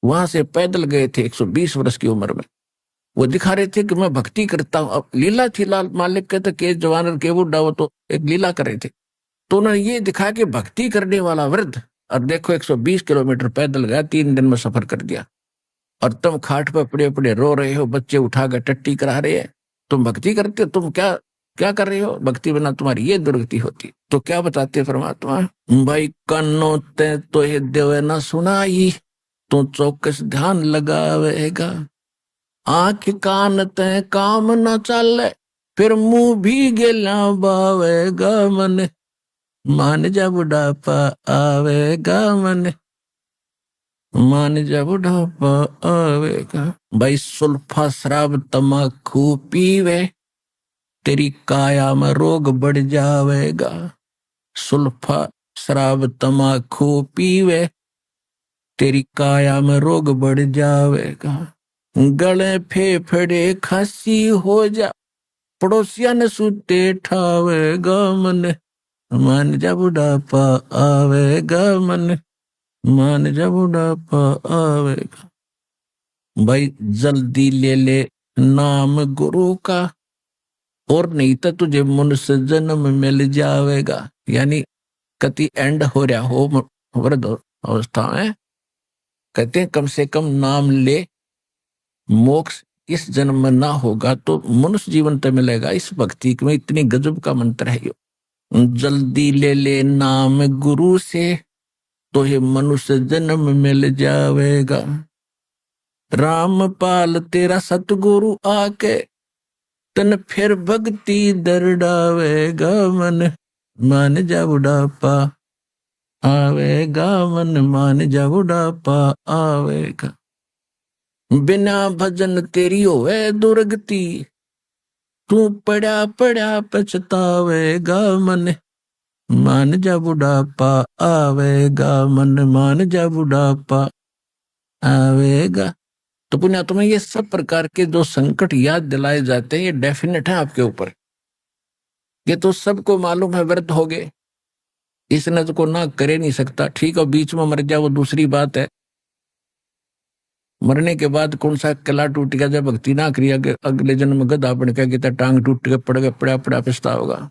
वहां से पैदल गए थे 120 वर्ष की उम्र में। वो दिखा रहे थे कि मैं भक्ति करता हूं। अब लीला थी, लाल मालिक कहते के जवान के बुढ़ा, वो तो एक लीला कर रहे थे। तो उन्होंने ये दिखाया कि भक्ति करने वाला वृद्ध, और देखो 120 किलोमीटर पैदल गया, 3 दिन में सफर कर दिया। और तुम खाट पर पड़े पड़े रो रहे हो, बच्चे उठाकर टट्टी करा रहे हैं, तुम भक्ति करते हो, तुम क्या कर रहे हो, भक्ति बिना तुम्हारी ये दुर्गति होती। तो क्या बताते परमात्मा, भाई कानों ते तो ये देवे ना सुनाई, तो चौकस ध्यान लगावेगा। आंख कान ते काम न चले, फिर मुंह भी गेला बावेगा मन। मान जा बुढ़ापा आवेगा मन, मान जा बुढ़ापा आवेगा। भाई सुल्फा शराब तमाकू पीवे, तेरी काया में रोग बढ़ जावेगा। सुल्फा शराब तमाकू पीवे, तेरी काया में रोग बढ़ जावेगा। गले फेफड़े खांसी हो जा, पड़ोसिया ने सुते ठावेगा मन। मान जा बुढ़ापा आवेगा मन, मान जा बुढ़ापा आवेगा। भाई जल्दी ले ले नाम गुरु का, और नहीं तो तुझे मनुष्य जन्म मिल जावेगा। यानी कति एंड हो रहा हो वृद्ध अवस्था में, कहते हैं कम से कम नाम ले, मोक्ष इस जन्म में ना होगा तो मनुष्य जीवन तो मिलेगा। इस भक्ति में इतनी गजब का मंत्र है। जल्दी ले ले नाम गुरु से, तो ये मनुष्य जन्म मिल जावेगा। रामपाल तेरा सतगुरु आके, तन फिर भक्ति दरडावेगा मन। मान जा बुढ़ापा आवेगा, मन मान जा बुढ़ापा आवेगा। बिना भजन तेरी होवे दुर्गति, तू पड़ा पड़ा पछतावेगा। मन मान जा बुढ़ापा आवेगा, मन मान जा बुढ़ापा आवेगा। तो पुण्यात्मा, ये सब प्रकार के जो संकट याद दिलाए जाते हैं ये डेफिनेट है आपके ऊपर। ये तो सबको मालूम है, व्रत हो गए, इसने तो को ना करे नहीं सकता। ठीक है, बीच में मर जाए वो दूसरी बात है। मरने के बाद कौन सा किला टूट गया, जब भक्ति ना करिया कि अगले जन्म में गधा बन के टांग टूट के पड़ गया, पड़ा पड़ा पिस्ता होगा।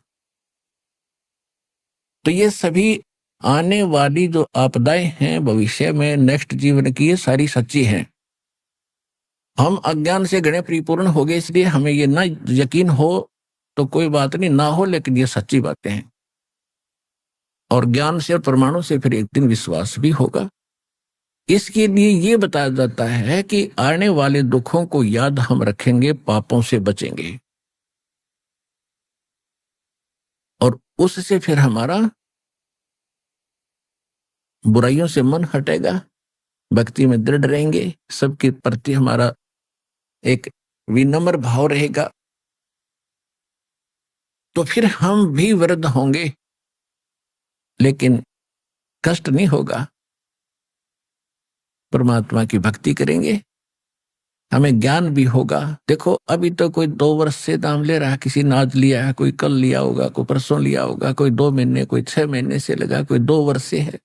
तो ये सभी आने वाली जो आपदाएं हैं भविष्य में, नेक्स्ट जीवन की, ये सारी सच्ची हैं। हम अज्ञान से घणे परिपूर्ण हो गए, इसलिए हमें ये ना यकीन हो तो कोई बात नहीं, ना हो, लेकिन ये सच्ची बातें हैं। और ज्ञान से और प्रमाणों से फिर एक दिन विश्वास भी होगा। इसके लिए ये बताया जाता है कि आने वाले दुखों को याद हम रखेंगे, पापों से बचेंगे, और उससे फिर हमारा बुराइयों से मन हटेगा, भक्ति में दृढ़ रहेंगे, सबके प्रति हमारा एक विनम्र भाव रहेगा। तो फिर हम भी वृद्ध होंगे, लेकिन कष्ट नहीं होगा। परमात्मा की भक्ति करेंगे, हमें ज्ञान भी होगा। देखो, अभी तो कोई 2 वर्ष से दाम ले रहा है, किसी ने आज लिया है, कोई कल लिया होगा, कोई परसों लिया होगा, कोई 2 महीने, कोई 6 महीने से लगा, कोई 2 वर्ष से है।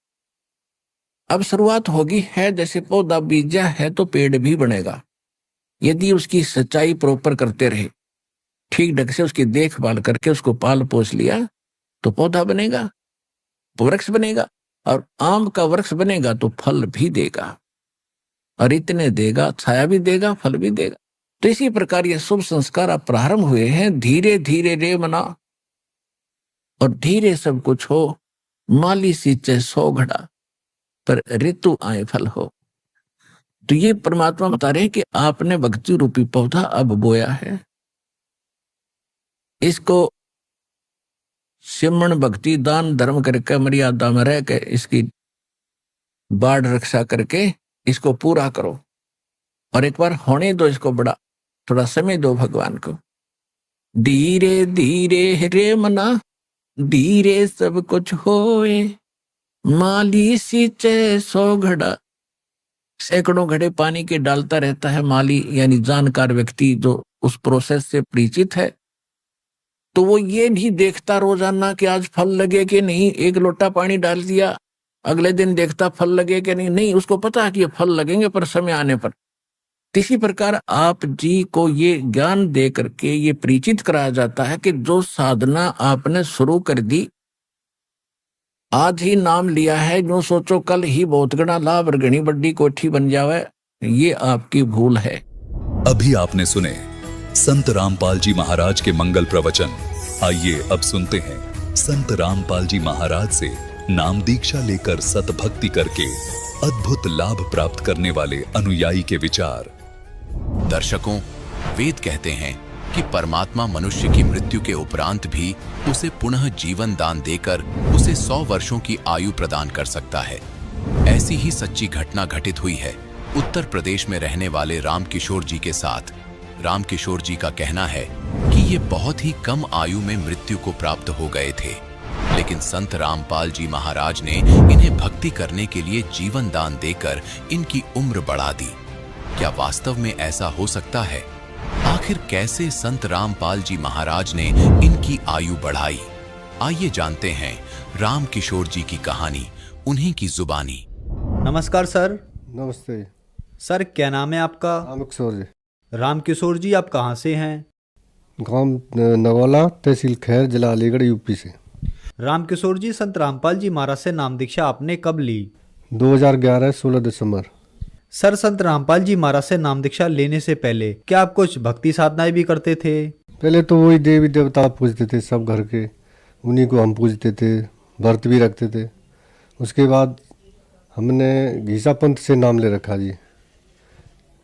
अब शुरुआत होगी है, जैसे पौधा बीजा है तो पेड़ भी बनेगा। यदि उसकी सच्चाई प्रॉपर करते रहे, ठीक ढंग से उसकी देखभाल करके उसको पाल पोस लिया, तो पौधा बनेगा, वृक्ष बनेगा, और आम का वृक्ष बनेगा तो फल भी देगा, और इतने देगा, छाया भी देगा, फल भी देगा। तो इसी प्रकार ये शुभ संस्कार अब प्रारंभ हुए हैं। धीरे धीरे रे मना, और धीरे सब कुछ हो। माली सींचे 100 घड़ा, पर ऋतु आए फल हो। तो ये परमात्मा बता रहे हैं कि आपने भक्ति रूपी पौधा अब बोया है, इसको सिमरण भक्ति दान धर्म करके मर्यादा में रह के इसकी बाढ़ रक्षा करके इसको पूरा करो, और एक बार होने दो इसको, बड़ा थोड़ा समय दो भगवान को। धीरे धीरे रे मना, धीरे सब कुछ होए, माली सींचे 100 घड़ा। सैकड़ों घड़े पानी के डालता रहता है माली, यानी जानकार व्यक्ति जो उस प्रोसेस से परिचित है। तो वो ये नहीं देखता रोजाना कि आज फल लगे कि नहीं, एक लोटा पानी डाल दिया, अगले दिन देखता फल लगे कि नहीं, उसको पता है कि ये फल लगेंगे पर समय आने पर। इसी प्रकार आप जी को ये ज्ञान दे करके ये परिचित कराया जाता है कि जो साधना आपने शुरू कर दी, आज ही नाम लिया है, जो सोचो कल ही बहुत गणा लाभ और घनी बड्डी कोठी बन जावे, ये आपकी भूल है। अभी आपने सुने संत रामपाल जी महाराज के मंगल प्रवचन। आइए अब सुनते हैं संत रामपाल जी महाराज से नाम दीक्षा लेकर सतभक्ति करके अद्भुत लाभ प्राप्त करने वाले अनुयायी के विचार। दर्शकों, वेद कहते हैं कि परमात्मा मनुष्य की मृत्यु के उपरांत भी उसे पुनः जीवन दान देकर उसे 100 वर्षों की आयु प्रदान कर सकता है। ऐसी ही सच्ची घटना घटित हुई है उत्तर प्रदेश में रहने वाले रामकिशोर जी के साथ। रामकिशोर जी का कहना है कि ये बहुत ही कम आयु में मृत्यु को प्राप्त हो गए थे, लेकिन संत रामपाल जी महाराज ने इन्हें भक्ति करने के लिए जीवन दान देकर इनकी उम्र बढ़ा दी। क्या वास्तव में ऐसा हो सकता है? आखिर कैसे संत रामपाल जी महाराज ने इनकी आयु बढ़ाई? आइए जानते हैं रामकिशोर जी की कहानी, उन्हीं की जुबानी। नमस्कार सर। नमस्ते सर, क्या नाम है आपका? रामकिशोर जी। रामकिशोर जी, आप कहाँ से हैं? गांव नगौला, तहसील खैर, जिला अलीगढ़, यूपी से। रामकिशोर जी, संत रामपाल जी महाराज से नाम दीक्षा आपने कब ली? 2011 16 दिसंबर। सर, संत रामपाल जी महाराज से नाम दीक्षा लेने से पहले क्या आप कुछ भक्ति साधनाएं भी करते थे? पहले तो वही देवी देवता पूजते थे, सब घर के, उन्हीं को हम पूजते थे, व्रत भी रखते थे। उसके बाद हमने घीसा पंथ से नाम ले रखा जी।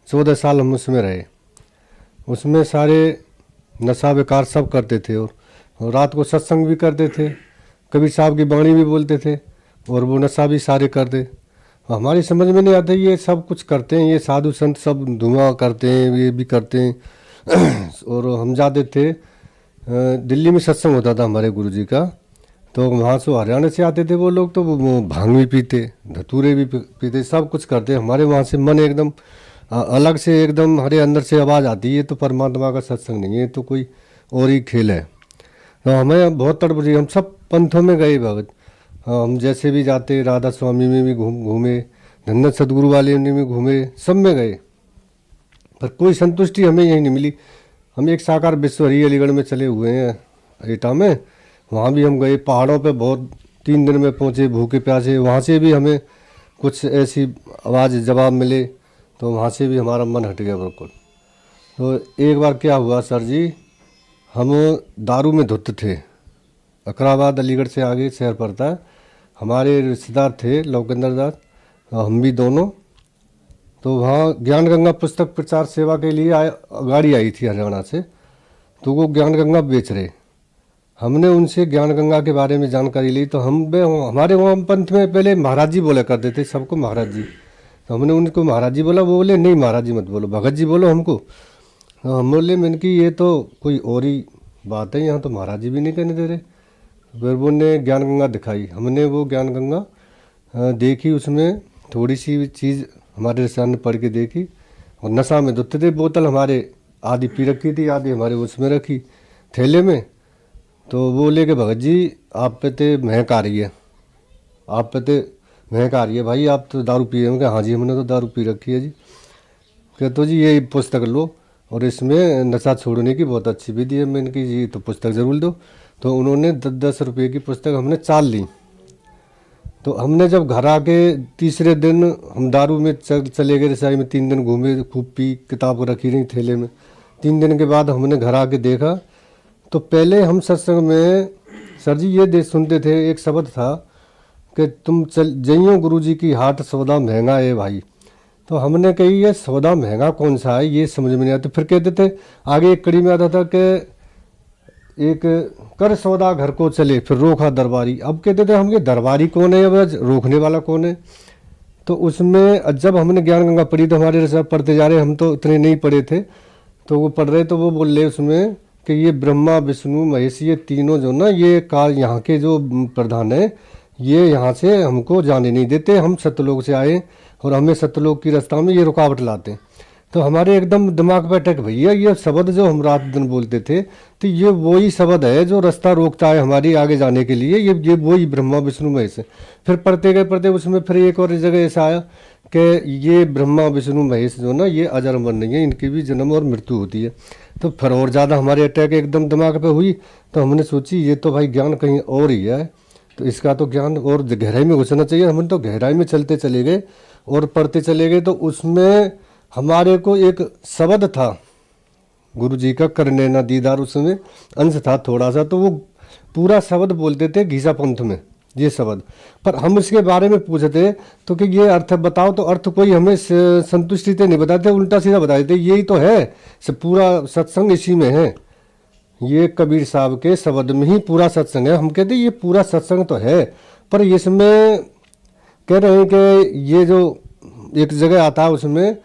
14 साल हम उसमें रहे। उसमें सारे नशा विकार सब करते थे, और रात को सत्संग भी करते थे, कबीर साहब की बाणी भी बोलते थे और वो नशा भी सारे करते। हमारी समझ में नहीं आता ये सब कुछ करते हैं, ये साधु संत सब धुआं करते हैं, ये भी करते हैं। और हम जाते थे दिल्ली में सत्संग होता था हमारे गुरुजी का, तो वहाँ से हरियाणा से आते थे वो लोग, तो वो भांग भी पीते, धतूरे भी पीते, सब कुछ करते। हमारे वहाँ से मन एकदम अलग से, एकदम हमारे अंदर से आवाज़ आती है तो परमात्मा का सत्संग नहीं है, तो कोई और ही खेल है। तो हमें बहुत तड़प रही, हम सब पंथों में गए भगत, हम जैसे भी जाते, राधा स्वामी में भी घूमे, धन्ना सदगुरु वाले में भी घूमे, सब में गए, पर कोई संतुष्टि हमें यही नहीं मिली। हम एक साकार विश्वहरी अलीगढ़ में चले हुए हैं एटा में, वहाँ भी हम गए, पहाड़ों पे बहुत 3 दिन में पहुँचे भूखे प्यासे, वहाँ से भी हमें कुछ ऐसी आवाज़ जवाब मिले, तो वहाँ से भी हमारा मन हट गया बिल्कुल। तो एक बार क्या हुआ सर जी, हम दारू में धुत थे, अकराबाद अलीगढ़ से आगे शहर पड़ता है, हमारे रिश्तेदार थे लोकेंद्र दास, हम भी दोनों, तो वहाँ ज्ञान गंगा पुस्तक प्रचार सेवा के लिए गाड़ी आई थी हरियाणा से, तो वो ज्ञान गंगा बेच रहे। हमने उनसे ज्ञान गंगा के बारे में जानकारी ली, तो हमारे वहाँ पंथ में पहले महाराज जी बोला करते थे सबको, महाराज जी, तो हमने उनको महाराज जी बोला, वो बोले नहीं महाराज जी मत बोलो, भगत जी बोलो हमको। तो हम बोले मैंने कि ये तो कोई और ही बात है, यहाँ तो महाराज जी भी नहीं कहने दे रहे। फिर वो ने ज्ञान गंगा दिखाई, हमने वो ज्ञान गंगा देखी, उसमें थोड़ी सी चीज़ हमारे रिश्तेदार ने पढ़ के देखी, और नशा में धुते थे, बोतल हमारे आधी पी रखी थी, आधी हमारे उसमें रखी थैले में। तो वो लेके भगत जी आप पे तो महक आ रही है, आप पे तो महक आ रही है भाई, आप तो दारू पिए होंगे। हाँ जी हमने तो दारू पी रखी है जी। कहते तो जी ये पुस्तक लो और इसमें नशा छोड़ने की बहुत अच्छी विधि है। मैंने कि जी तो पुस्तक ज़रूर दो। तो उन्होंने 10-10 रुपये की पुस्तक हमने 4 ली। तो हमने जब घर आके तीसरे दिन हम दारू में चले गए रसाई में, 3 दिन घूमे, खूब पी, किताब रखी रही थैले में। 3 दिन के बाद हमने घर आके देखा, तो पहले हम सत्संग में सर जी ये सुनते थे, एक शब्द था कि तुम जइयो गुरु जी की हाट सौदा महंगा है भाई। तो हमने कही ये सौदा महंगा कौन सा है, ये समझ में नहीं आता। फिर कहते थे, आगे एक कड़ी में आता था कि एक कर सौदा घर को चले, फिर रोका दरबारी। अब कहते थे हम ये दरबारी कौन है, अब रोकने वाला कौन है। तो उसमें जब हमने ज्ञान गंगा पढ़ी, तो हमारे सब पढ़ते जा रहे, हम तो इतने नहीं पढ़े थे, तो वो पढ़ रहे, तो वो बोल रहे उसमें कि ये ब्रह्मा विष्णु महेश ये तीनों जो ना, ये काल यहाँ के जो प्रधान है, ये यहाँ से हमको जाने नहीं देते, हम सतलोक से आए और हमें सतलोक की रास्ता में ये रुकावट लाते। तो हमारे एकदम दिमाग पे अटक, भैया ये शब्द जो हम रात दिन बोलते थे, तो ये वही शब्द है जो रास्ता रोकता है हमारी आगे जाने के लिए, ये वही ब्रह्मा विष्णु महेश। फिर पढ़ते गए पढ़ते, उसमें फिर एक और जगह ऐसा आया कि ये ब्रह्मा विष्णु महेश जो ना, ये अजर अमर नहीं है, इनकी भी जन्म और मृत्यु होती है। तो फिर और ज़्यादा हमारे अटैक एकदम दिमाग पे हुई। तो हमने सोची ये तो भाई ज्ञान कहीं और ही है, तो इसका तो ज्ञान और गहराई में घुसना चाहिए। हमने तो गहराई में चलते चले गए और पढ़ते चले गए। तो उसमें हमारे को एक शब्द था गुरु जी का, करने ना दीदार, उसमें अंश था थोड़ा सा, तो वो पूरा शब्द बोलते थे घीसा पंथ में ये शब्द। पर हम इसके बारे में पूछते तो कि ये अर्थ बताओ, तो अर्थ कोई हमें संतुष्टि से नहीं बताते, उल्टा सीधा बता देते, यही तो है, पूरा सत्संग इसी में है, ये कबीर साहब के शब्द में ही पूरा सत्संग है। हम कहते ये पूरा सत्संग तो है, पर इसमें कह रहे हैं कि ये जो एक जगह आता है उसमें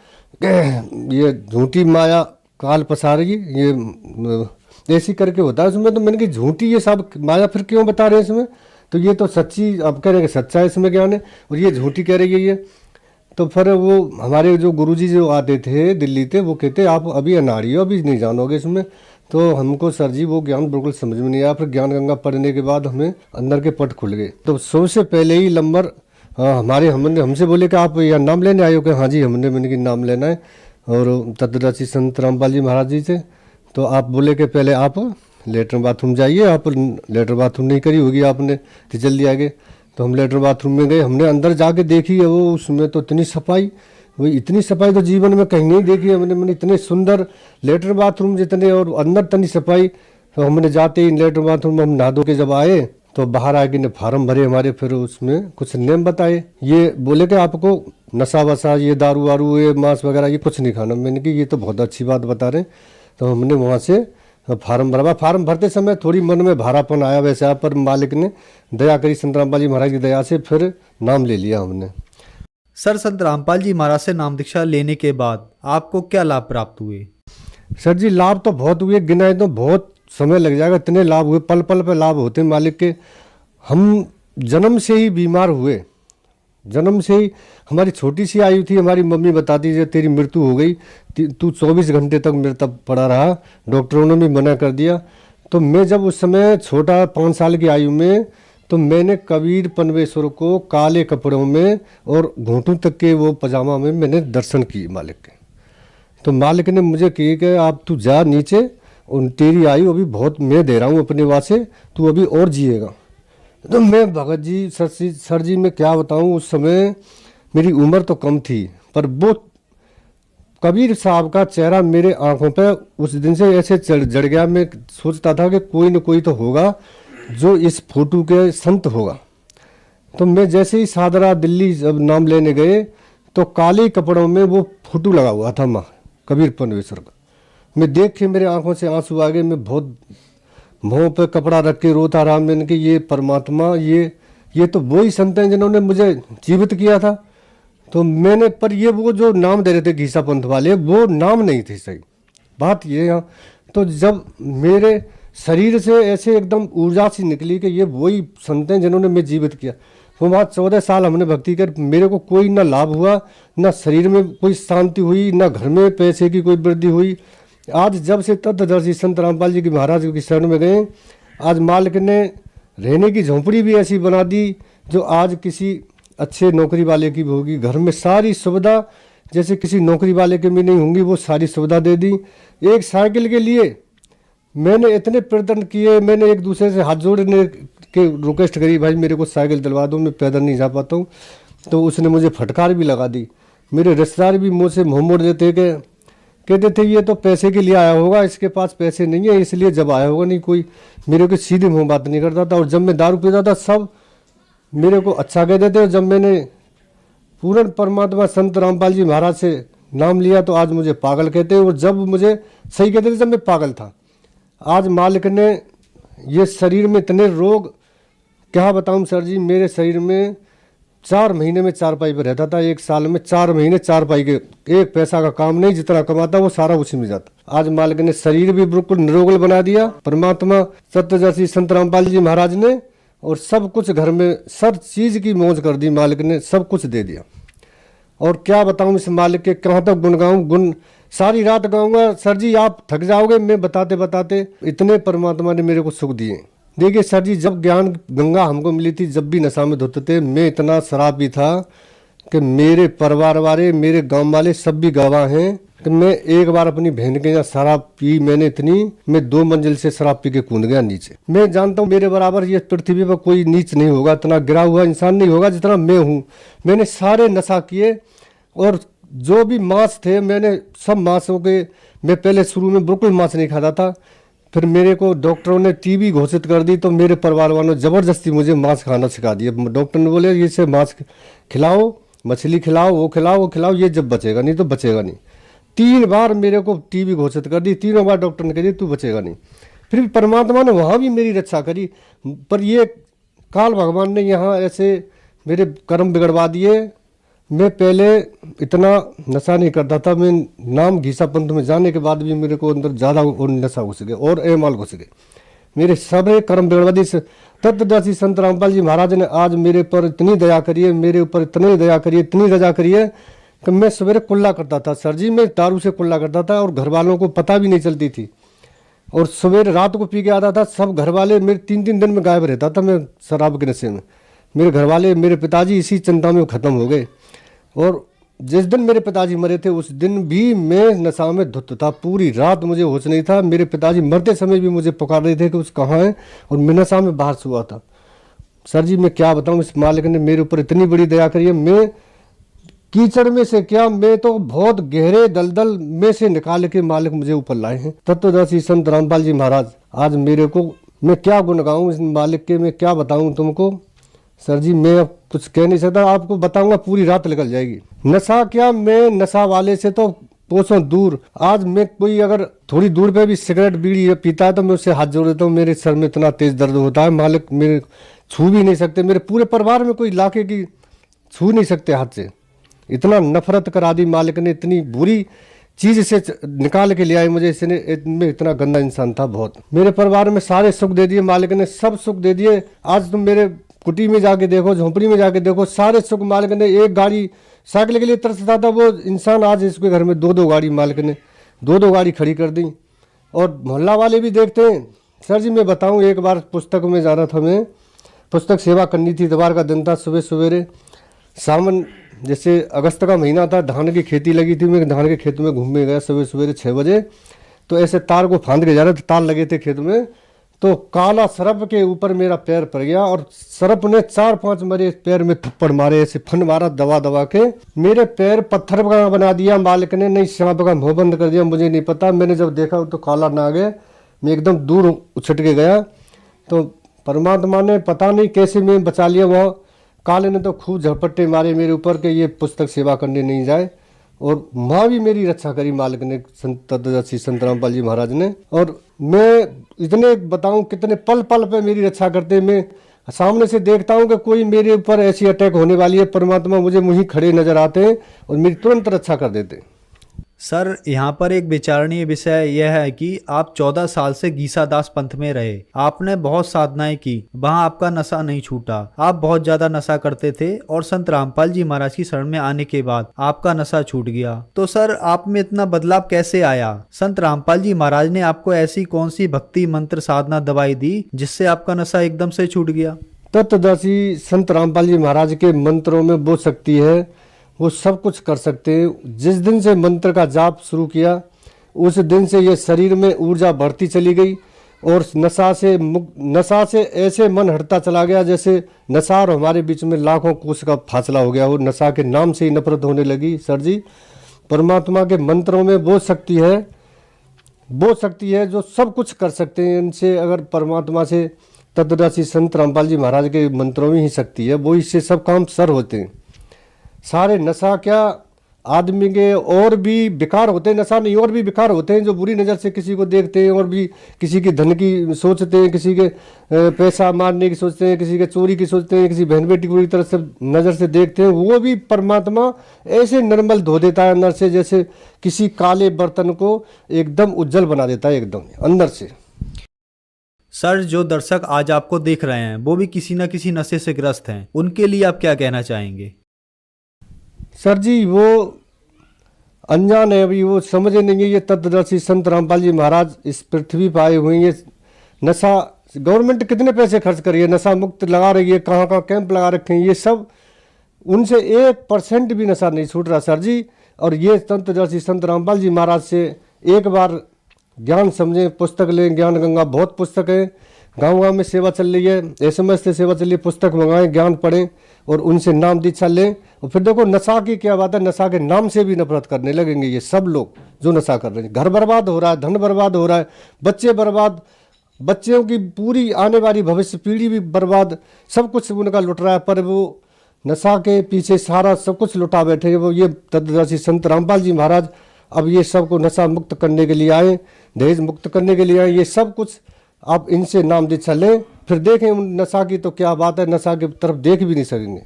ये झूठी माया काल पसारेगी, ये ऐसी करके होता है उसमें। तो मैंने कहा झूठी ये सब माया फिर क्यों बता रहे हैं इसमें, तो ये तो सच्ची, अब कह रहे हैं सच्चा है इसमें ज्ञान है, और ये झूठी कह रही है ये। तो फिर वो हमारे जो गुरुजी जो आते थे दिल्ली से, वो कहते आप अभी अनाड़ी हो, अभी नहीं जानोगे इसमें। तो हमको सर जी वो ज्ञान बिल्कुल समझ में नहीं आया। फिर ज्ञान गंगा पढ़ने के बाद हमें अंदर के पट खुल गए। तो सबसे पहले ही नंबर हमसे बोले कि आप यहाँ नाम लेने आए हो, कि हाँ जी मैंने कि नाम लेना है, और तत्वदर्शी संत रामपाल जी महाराज जी से। तो आप बोले कि पहले आप लेटरिन बाथरूम जाइए, आप लेटर बाथरूम नहीं करी होगी आपने, तो जल्दी आ गए। तो हम लेटर बाथरूम में गए, हमने अंदर जाके देखी है वो, उसमें तो इतनी सफाई, वही इतनी सफाई तो जीवन में कहीं नहीं देखी है मैंने इतने सुंदर लेटर बाथरूम जितने, और अंदर इतनी सफाई। तो हमने जाते ही लेटर बाथरूम में हम नहा धो के जब आए, तो बाहर आके ने फार्म भरे हमारे, फिर उसमें कुछ नियम बताए। ये बोले कि आपको नशा वशा, ये दारू वारू, ये मांस वगैरह ये कुछ नहीं खाना। मैंने कि ये तो बहुत अच्छी बात बता रहे। तो हमने वहाँ से फार्म भरवा। फार्म भरते समय थोड़ी मन में भारापन आया वैसा, पर मालिक ने दया करी, संत रामपाल जी महाराज की दया से फिर नाम ले लिया हमने। सर, संत रामपाल जी महाराज से नाम दीक्षा लेने के बाद आपको क्या लाभ प्राप्त हुए? सर जी, लाभ तो बहुत हुए, गिनाए तो बहुत समय लग जाएगा, इतने लाभ हुए, पल पल पे लाभ होते मालिक के। हम जन्म से ही बीमार हुए, जन्म से ही हमारी छोटी सी आयु थी, हमारी मम्मी बताती है तेरी मृत्यु हो गई, तू 24 घंटे तक मेरे तब पड़ा रहा, डॉक्टरों ने भी मना कर दिया। तो मैं जब उस समय छोटा 5 साल की आयु में, तो मैंने कबीर पनवेश्वर को काले कपड़ों में और घुटनों तक के वो पजामा में मैंने दर्शन किए मालिक के। तो मालिक ने मुझे कही कि आप तू जा नीचे, और तेरी आयु अभी बहुत मैं दे रहा हूँ अपने वास्ते, तू अभी और जिएगा। तो मैं भगत जी सर जी मैं क्या बताऊँ, उस समय मेरी उम्र तो कम थी, पर वो कबीर साहब का चेहरा मेरे आंखों पे उस दिन से ऐसे जड़ गया। मैं सोचता था कि कोई न कोई तो होगा जो इस फोटो के संत होगा। तो मैं जैसे ही सादरा दिल्ली जब नाम लेने गए, तो काले कपड़ों में वो फोटो लगा हुआ था माँ कबीर पनवेश्वर का। मैं देख के मेरे आंखों से आंसू आ गए, मैं बहुत मुँह पे कपड़ा रख के रोता रहा। मैंने कि ये परमात्मा, ये तो वही संत हैं जिन्होंने मुझे जीवित किया था। तो मैंने, पर ये वो जो नाम दे रहे थे घीसा पंथ वाले, वो नाम नहीं थे सही बात ये यहाँ। तो जब मेरे शरीर से ऐसे एकदम ऊर्जा सी निकली कि ये वही संत हैं जिन्होंने मैं जीवित किया। वो वहाँ 14 साल हमने भक्ति कर, मेरे को कोई ना लाभ हुआ, ना शरीर में कोई शांति हुई, ना घर में पैसे की कोई वृद्धि हुई। आज जब से तत्वदर्शी संत रामपाल जी की महाराज की शरण में गए, आज मालिक ने रहने की झोंपड़ी भी ऐसी बना दी जो आज किसी अच्छे नौकरी वाले की भी होगी। घर में सारी सुविधा जैसे किसी नौकरी वाले के भी नहीं होंगी, वो सारी सुविधा दे दी। एक साइकिल के लिए मैंने इतने प्रयत्न किए, मैंने एक दूसरे से हाथ जोड़ने के रिक्वेस्ट करी, भाई मेरे को साइकिल दिलवा दो, मैं पैदल नहीं जा पाता हूँ। तो उसने मुझे फटकार भी लगा दी। मेरे रिश्तेदार भी मुँह से मुँह मोड़ देते कि कहते थे ये तो पैसे के लिए आया होगा, इसके पास पैसे नहीं है इसलिए जब आया होगा। नहीं कोई मेरे को सीधे मुँह बात नहीं करता था। और जब मैं दारू पीता था सब मेरे को अच्छा कहते थे। और जब मैंने पूर्ण परमात्मा संत रामपाल जी महाराज से नाम लिया तो आज मुझे पागल कहते हैं। और जब मुझे सही कहते थे जब मैं पागल था। आज मालिक ने ये शरीर में इतने रोग, क्या बताऊं सर जी, मेरे शरीर में 4 महीने में 4 पाई पर रहता था। 1 साल में 4 महीने 4 पाई के, एक पैसा का काम नहीं, जितना कमाता वो सारा उसी में जाता। आज मालिक ने शरीर भी बिल्कुल निरोगल बना दिया परमात्मा सत्यदर्शी संत रामपाल जी महाराज ने। और सब कुछ घर में सब चीज की मौज कर दी मालिक ने, सब कुछ दे दिया। और क्या बताऊं इस मालिक के, कहाँ तक गुण गाऊं, गुण सारी रात गाऊंगा सर जी, आप थक जाओगे मैं बताते बताते। इतने परमात्मा ने मेरे को सुख दिए। देखिए सर जी, जब ज्ञान गंगा हमको मिली थी, जब भी नशा में धोते थे, मैं इतना शराबी था कि मेरे परिवार वाले, मेरे गांव वाले सब भी गवाह हैं कि मैं एक बार अपनी बहन के यहाँ शराब पी, मैंने इतनी, मैं 2 मंजिल से शराब पी के कूद गया नीचे। मैं जानता हूँ मेरे बराबर ये पृथ्वी पर कोई नीच नहीं होगा, इतना गिरा हुआ इंसान नहीं होगा जितना मैं हूँ। मैंने सारे नशा किए और जो भी मांस थे मैंने सब मांसों के, मैं पहले शुरू में बिल्कुल मांस नहीं खाता था। फिर मेरे को डॉक्टरों ने टीबी घोषित कर दी तो मेरे परिवार वालों ने जबरदस्ती मुझे मांस खाना सिखा दिया। डॉक्टर ने बोले ये से मांस खिलाओ, मछली खिलाओ, वो खिलाओ, वो खिलाओ, ये जब बचेगा नहीं तो बचेगा नहीं। 3 बार मेरे को टीबी घोषित कर दी, 3 बार डॉक्टर ने कह दिया तू बचेगा नहीं। फिर परमात्मा ने वहाँ भी मेरी रक्षा करी, पर ये काल भगवान ने यहाँ ऐसे मेरे कर्म बिगड़वा दिए। मैं पहले इतना नशा नहीं करता था, मैं नाम घीसा पंथ में जाने के बाद भी मेरे को अंदर ज़्यादा नशा घुस गए और एमाल घुस गए। मेरे सब कर्म बिगड़वा दी। तत्वदर्शी संत रामपाल जी महाराज ने आज मेरे पर इतनी दया करी है, मेरे ऊपर इतनी दया करी, इतनी रजा करी है कि मैं सवेरे कुल्ला करता था सर जी, मैं दारू से कुल्ला करता था और घर वालों को पता भी नहीं चलती थी। और सवेरे रात को पी के आता था, सब घर वाले मेरे 3-3 दिन में गायब रहता था मैं शराब के नशे में। मेरे घर वाले, मेरे पिताजी इसी चिंता में ख़त्म हो गए। और जिस दिन मेरे पिताजी मरे थे उस दिन भी मैं नशा में धुत था, पूरी रात मुझे होश नहीं था। मेरे पिताजी मरते समय भी मुझे पुकार रहे थे कि उस कहाँ है, और मैं नशा में बाहर सोया था। सर जी मैं क्या बताऊँ, इस मालिक ने मेरे ऊपर इतनी बड़ी दया करी है। मैं कीचड़ में से क्या, मैं तो बहुत गहरे दलदल में से निकाल के मालिक मुझे ऊपर लाए हैं। तत्वदर्शी संत रामपाल जी महाराज आज मेरे को, मैं क्या गुण गाऊँ इस मालिक के, मैं क्या बताऊँ तुमको सर जी, मैं अब कुछ कह नहीं सकता। आपको बताऊंगा पूरी रात निकल जाएगी। नशा क्या, मैं नशा वाले से तो कोसों दूर। आज मैं कोई अगर थोड़ी दूर पे भी सिगरेट बीड़ी पीता है तो मैं उससे हाथ जोड़ देता हूँ। मेरे सर में इतना तेज दर्द होता है, मालिक मेरे छू भी नहीं सकते, मेरे पूरे परिवार में कोई लाके की छू नहीं सकते हाथ से। इतना नफरत करा दी मालिक ने, इतनी बुरी चीज से निकाल के ले आए मुझे। इसने मैं इतना गंदा इंसान था बहुत। मेरे परिवार में सारे सुख दे दिए मालिक ने, सब सुख दे दिए। आज तुम मेरे कुटी में जाके देखो, झोंपड़ी में जाके देखो, सारे सुख मालिक ने। एक गाड़ी साइकिल के लिए तरसता था वो इंसान, आज इसके घर में 2-2 गाड़ी मालिक ने 2-2 गाड़ी खड़ी कर दी। और मोहल्ला वाले भी देखते हैं। सर जी मैं बताऊं, एक बार पुस्तक में जाना था, मैं पुस्तक सेवा करनी थी, इतवार का दिन था, सुबह सवेरे सावन जैसे अगस्त का महीना था, धान की खेती लगी थी। मैं धान के खेत में घूमने गया सुबह सवेरे 6 बजे, तो ऐसे तार को फांद के जा रहे थे, तार लगे थे खेत में, तो काला सरप के ऊपर मेरा पैर पड़ गया और सरप ने 4-5 मेरे पैर में थप्पड़ मारे, ऐसे फन मारा दबा दबा के। मेरे पैर पत्थर का बना दिया मालिक ने, नहीं सांप का मुंह बंद कर दिया। मुझे नहीं पता, मैंने जब देखा तो काला नाग है। मैं एकदम दूर उछट के गया, तो परमात्मा ने पता नहीं कैसे मैं बचा लिया। वहाँ काले ने तो खूब झपट्टे मारे मेरे ऊपर के ये पुस्तक सेवा करने नहीं जाए, और वहाँ भी मेरी रक्षा करी मालिक ने, संत रामपाल जी महाराज ने। और मैं इतने बताऊं कितने पल पल पे मेरी रक्षा करते। मैं सामने से देखता हूं कि कोई मेरे ऊपर ऐसी अटैक होने वाली है, परमात्मा मुझे मुझे खड़े नजर आते हैं और मेरी तुरंत रक्षा कर देते हैं। सर यहाँ पर एक विचारणीय विषय यह है कि आप 14 साल से गीसादास पंथ में रहे, आपने बहुत साधनाएं की, वहाँ आपका नशा नहीं छूटा, आप बहुत ज्यादा नशा करते थे, और संत रामपाल जी महाराज की शरण में आने के बाद आपका नशा छूट गया। तो सर आप में इतना बदलाव कैसे आया? संत रामपाल जी महाराज ने आपको ऐसी कौन सी भक्ति मंत्र साधना दवाई दी जिससे आपका नशा एकदम से छूट गया? तत्वदर्शी संत रामपाल जी महाराज के मंत्रों में वो शक्ति है, वो सब कुछ कर सकते हैं। जिस दिन से मंत्र का जाप शुरू किया उस दिन से ये शरीर में ऊर्जा बढ़ती चली गई, और नशा से ऐसे मन हटता चला गया जैसे नशा और हमारे बीच में लाखों कोस का फासला हो गया। वो नशा के नाम से ही नफरत होने लगी। सर जी परमात्मा के मंत्रों में वो शक्ति है जो सब कुछ कर सकते हैं। इनसे अगर परमात्मा से तत्वदर्शी संत रामपाल जी महाराज के मंत्रों में ही शक्ति है, वो इससे सब काम सर होते हैं। सारे नशा क्या आदमी के और भी बेकार होते हैं, नशा नहीं और भी बेकार होते हैं, जो बुरी नज़र से किसी को देखते हैं, और भी किसी की धन की सोचते हैं, किसी के पैसा मारने की सोचते हैं, किसी के चोरी की सोचते हैं, किसी बहन बेटी को बुरी तरह से नज़र से देखते हैं। वो भी परमात्मा ऐसे निर्मल धो देता है अंदर से, जैसे किसी काले बर्तन को एकदम उज्जवल बना देता है एकदम अंदर से। सर जो दर्शक आज आपको देख रहे हैं वो भी किसी न किसी नशे से ग्रस्त हैं, उनके लिए आप क्या कहना चाहेंगे? सर जी वो अनजान है, अभी वो समझे नहीं है। ये तत्वदर्शी संत रामपाल जी महाराज इस पृथ्वी पर आए हुए हैं। ये नशा गवर्नमेंट कितने पैसे खर्च करी है, नशा मुक्त लगा रही है, कहाँ कहाँ कैंप लगा रखे हैं, ये सब उनसे 1% भी नशा नहीं छूट रहा सर जी। और ये तत्वदर्शी संत रामपाल जी महाराज से एक बार ज्ञान समझें, पुस्तक लें, ज्ञान गंगा बहुत पुस्तक है, गाँव गाँव में सेवा चल रही है, SMS से सेवा चल रही है, पुस्तक मंगाएं, ज्ञान पढ़ें और उनसे नाम दीक्षा लें। और फिर देखो नशा की क्या बात है, नशा के नाम से भी नफरत करने लगेंगे ये सब लोग जो नशा कर रहे हैं। घर बर्बाद हो रहा है, धन बर्बाद हो रहा है, बच्चे बर्बाद, बच्चों की पूरी आने वाली भविष्य पीढ़ी भी बर्बाद, सब कुछ उनका लुट रहा है। पर वो नशा के पीछे सारा सब कुछ लुटा बैठे हैं। वो ये तत्वदर्शी संत रामपाल जी महाराज अब ये सब को नशा मुक्त करने के लिए आए, दहेज मुक्त करने के लिए आए। ये सब कुछ आप इनसे नाम दीक्षा लें, फिर देखें नशा की तो क्या बात है, नशा की तरफ देख भी नहीं सकेंगे।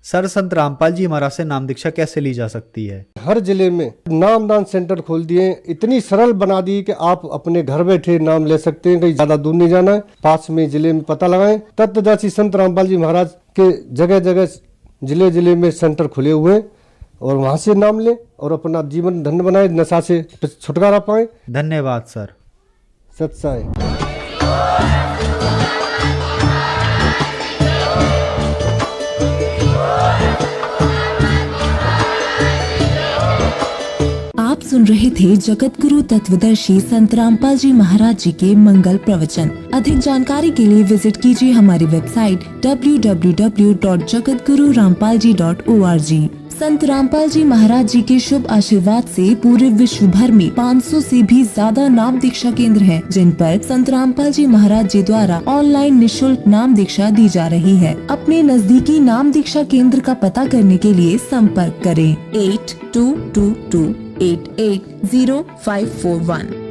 सर संत रामपाल जी महाराज से नाम दीक्षा कैसे ली जा सकती है? हर जिले में नामदान सेंटर खोल दिए, इतनी सरल बना दी कि आप अपने घर बैठे नाम ले सकते हैं, कहीं ज्यादा दूर नहीं जाना है, पास में जिले में पता लगाएं। तत्वदर्शी संत रामपाल जी महाराज के जगह जगह जिले जिले में सेंटर खुले हुए हैं, और वहां से नाम लें और अपना जीवन धन्य बनाए, नशा से छुटकारा पाए। धन्यवाद सर। सत्साई। आप सुन रहे थे जगत गुरु तत्वदर्शी संत रामपाल जी महाराज जी के मंगल प्रवचन। अधिक जानकारी के लिए विजिट कीजिए हमारी वेबसाइट www.jagatgururampalji.org। संत रामपाल जी महाराज जी के शुभ आशीर्वाद से पूरे विश्व भर में 500 से भी ज्यादा नाम दीक्षा केंद्र हैं, जिन पर संत रामपाल जी महाराज जी द्वारा ऑनलाइन निशुल्क नाम दीक्षा दी जा रही है। अपने नजदीकी नाम दीक्षा केंद्र का पता करने के लिए संपर्क करें 8222 880541।